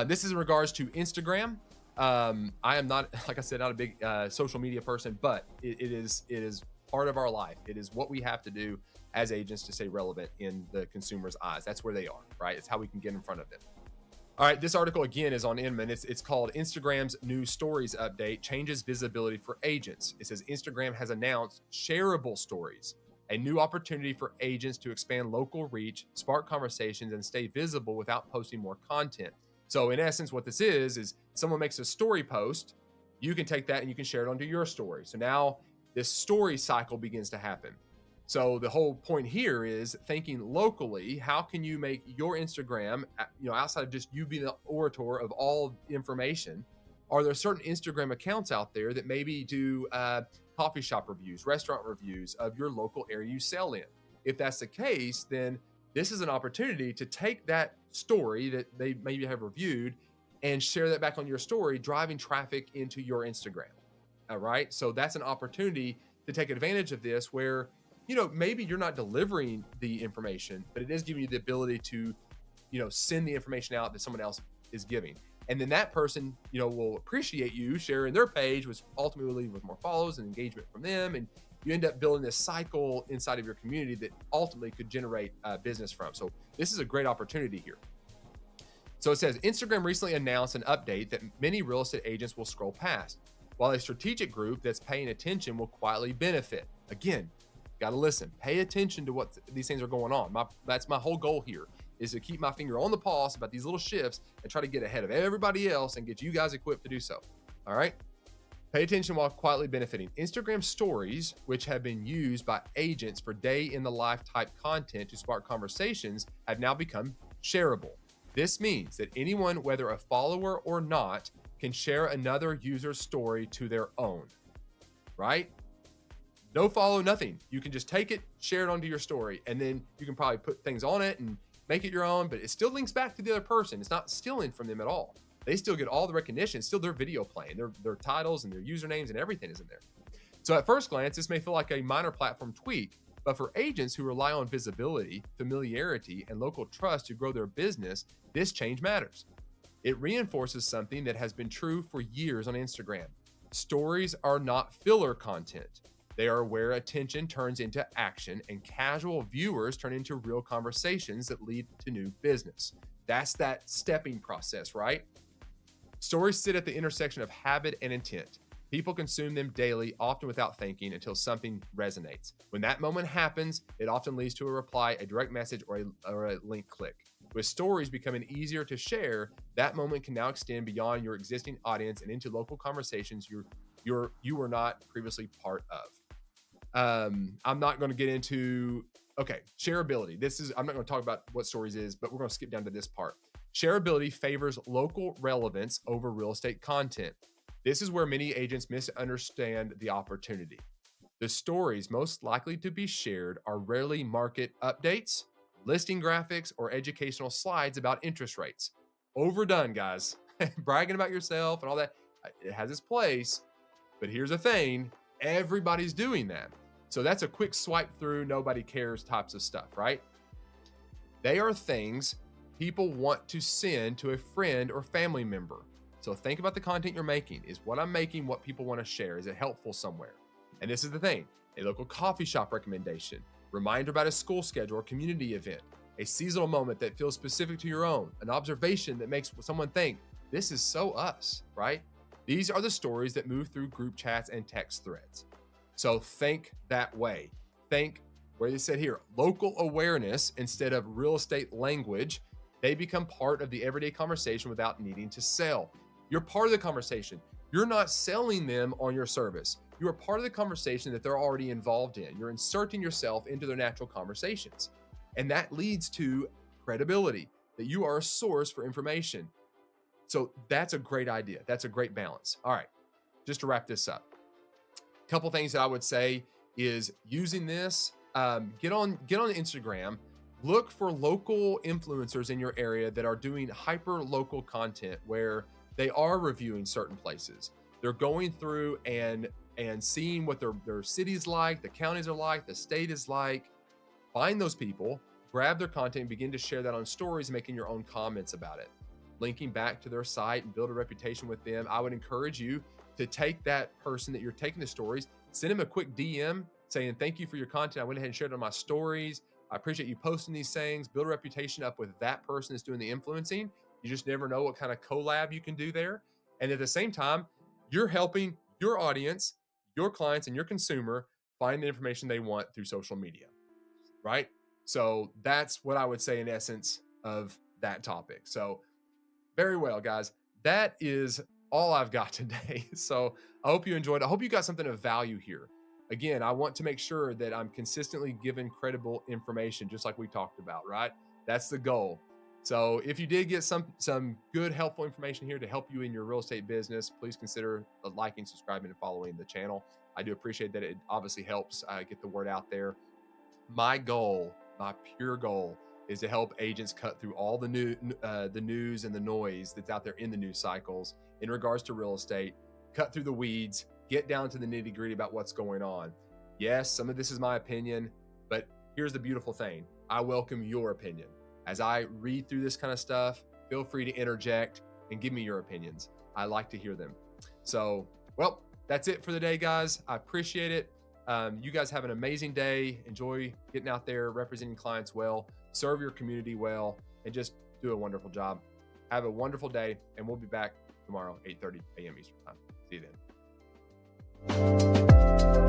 This is in regards to Instagram. I am not, like I said, not a big social media person, but it is part of our life. It is what we have to do as agents to stay relevant in the consumer's eyes. That's where they are, right? It's how we can get in front of them. All right, this article again is on Inman. It's called Instagram's New Stories Update Changes Visibility for Agents. It says Instagram has announced shareable stories, a new opportunity for agents to expand local reach, spark conversations, and stay visible without posting more content. So in essence, what this is someone makes a story post, you can take that and you can share it onto your story. So now this story cycle begins to happen. So the whole point here is thinking locally. How can you make your Instagram, outside of just you being the orator of all information, are there certain Instagram accounts out there that maybe do coffee shop reviews, restaurant reviews of your local area you sell in? If that's the case, then this is an opportunity to take that story that they maybe have reviewed and share that back on your story, driving traffic into your Instagram. All right. So that's an opportunity to take advantage of this where, maybe you're not delivering the information, but it is giving you the ability to, send the information out that someone else is giving. And then that person, will appreciate you sharing their page, which ultimately will lead with more follows and engagement from them. And you end up building this cycle inside of your community that ultimately could generate business from. So this is a great opportunity here. So it says Instagram recently announced an update that many real estate agents will scroll past, while a strategic group that's paying attention will quietly benefit. Again, got to listen, pay attention to what these things are going on. That's my whole goal here, is to keep my finger on the pulse about these little shifts and try to get ahead of everybody else and get you guys equipped to do so. All right. Pay attention while quietly benefiting. Instagram stories, which have been used by agents for day in the life type content to spark conversations, have now become shareable. This means that anyone, whether a follower or not, can share another user's story to their own, right? No follow, nothing. You can just take it, share it onto your story, and then you can probably put things on it and make it your own, but it still links back to the other person. It's not stealing from them at all. They still get all the recognition. It's still their video playing, their titles and their usernames and everything is in there. So at first glance, this may feel like a minor platform tweak, but for agents who rely on visibility, familiarity, and local trust to grow their business, this change matters. It reinforces something that has been true for years on Instagram. Stories are not filler content. They are where attention turns into action and casual viewers turn into real conversations that lead to new business. That's that stepping process, right? Stories sit at the intersection of habit and intent. People consume them daily, often without thinking, until something resonates. When that moment happens, it often leads to a reply, a direct message, or a link click. With stories becoming easier to share, that moment can now extend beyond your existing audience and into local conversations you were not previously part of. I'm not going to get into, shareability. I'm not going to talk about what stories is, but we're going to skip down to this part. Shareability favors local relevance over real estate content. This is where many agents misunderstand the opportunity. The stories most likely to be shared are rarely market updates, listing graphics, or educational slides about interest rates. Overdone, guys. Bragging about yourself and all that, it has its place, but here's the thing, everybody's doing that. So that's a quick swipe through, nobody cares types of stuff, right? They are things people want to send to a friend or family member. So think about the content you're making. Is what I'm making what people want to share? Is it helpful somewhere? And this is the thing, a local coffee shop recommendation, reminder about a school schedule or community event, a seasonal moment that feels specific to your own, an observation that makes someone think, this is so us, right? These are the stories that move through group chats and text threads. So think that way. Think where they said here, local awareness instead of real estate language. They become part of the everyday conversation without needing to sell. You're part of the conversation. You're not selling them on your service. You are part of the conversation that they're already involved in. You're inserting yourself into their natural conversations. And that leads to credibility, that you are a source for information. So that's a great idea. That's a great balance. All right, just to wrap this up, a couple things that I would say is using this. Get on Instagram. Look for local influencers in your area that are doing hyper local content where they are reviewing certain places. They're going through and seeing what their cities like, the counties are like, the state is like. Find those people, grab their content, and begin to share that on stories, making your own comments about it, linking back to their site and build a reputation with them. I would encourage you to take that person that you're taking the stories, send them a quick DM saying, thank you for your content. I went ahead and shared it on my stories. I appreciate you posting these things. Build a reputation up with that person that's doing the influencing. You just never know what kind of collab you can do there. And at the same time, you're helping your audience, your clients, and your consumer find the information they want through social media, right? So that's what I would say in essence of that topic. So very well, guys. That is all I've got today. So I hope you enjoyed. I hope you got something of value here. Again, I want to make sure that I'm consistently giving credible information, just like we talked about, right? That's the goal. So if you did get some good, helpful information here to help you in your real estate business, please consider liking, subscribing, and following the channel. I do appreciate that. It obviously helps get the word out there. My goal, my pure goal, is to help agents cut through all the news and the noise that's out there in the news cycles in regards to real estate, cut through the weeds, get down to the nitty gritty about what's going on. Yes, some of this is my opinion, but here's the beautiful thing. I welcome your opinion. As I read through this kind of stuff, feel free to interject and give me your opinions. I like to hear them. So, well, that's it for the day, guys. I appreciate it. You guys have an amazing day. Enjoy getting out there, representing clients well, serve your community well, and just do a wonderful job. Have a wonderful day, and we'll be back tomorrow, 8:30 a.m. Eastern Time. See you then.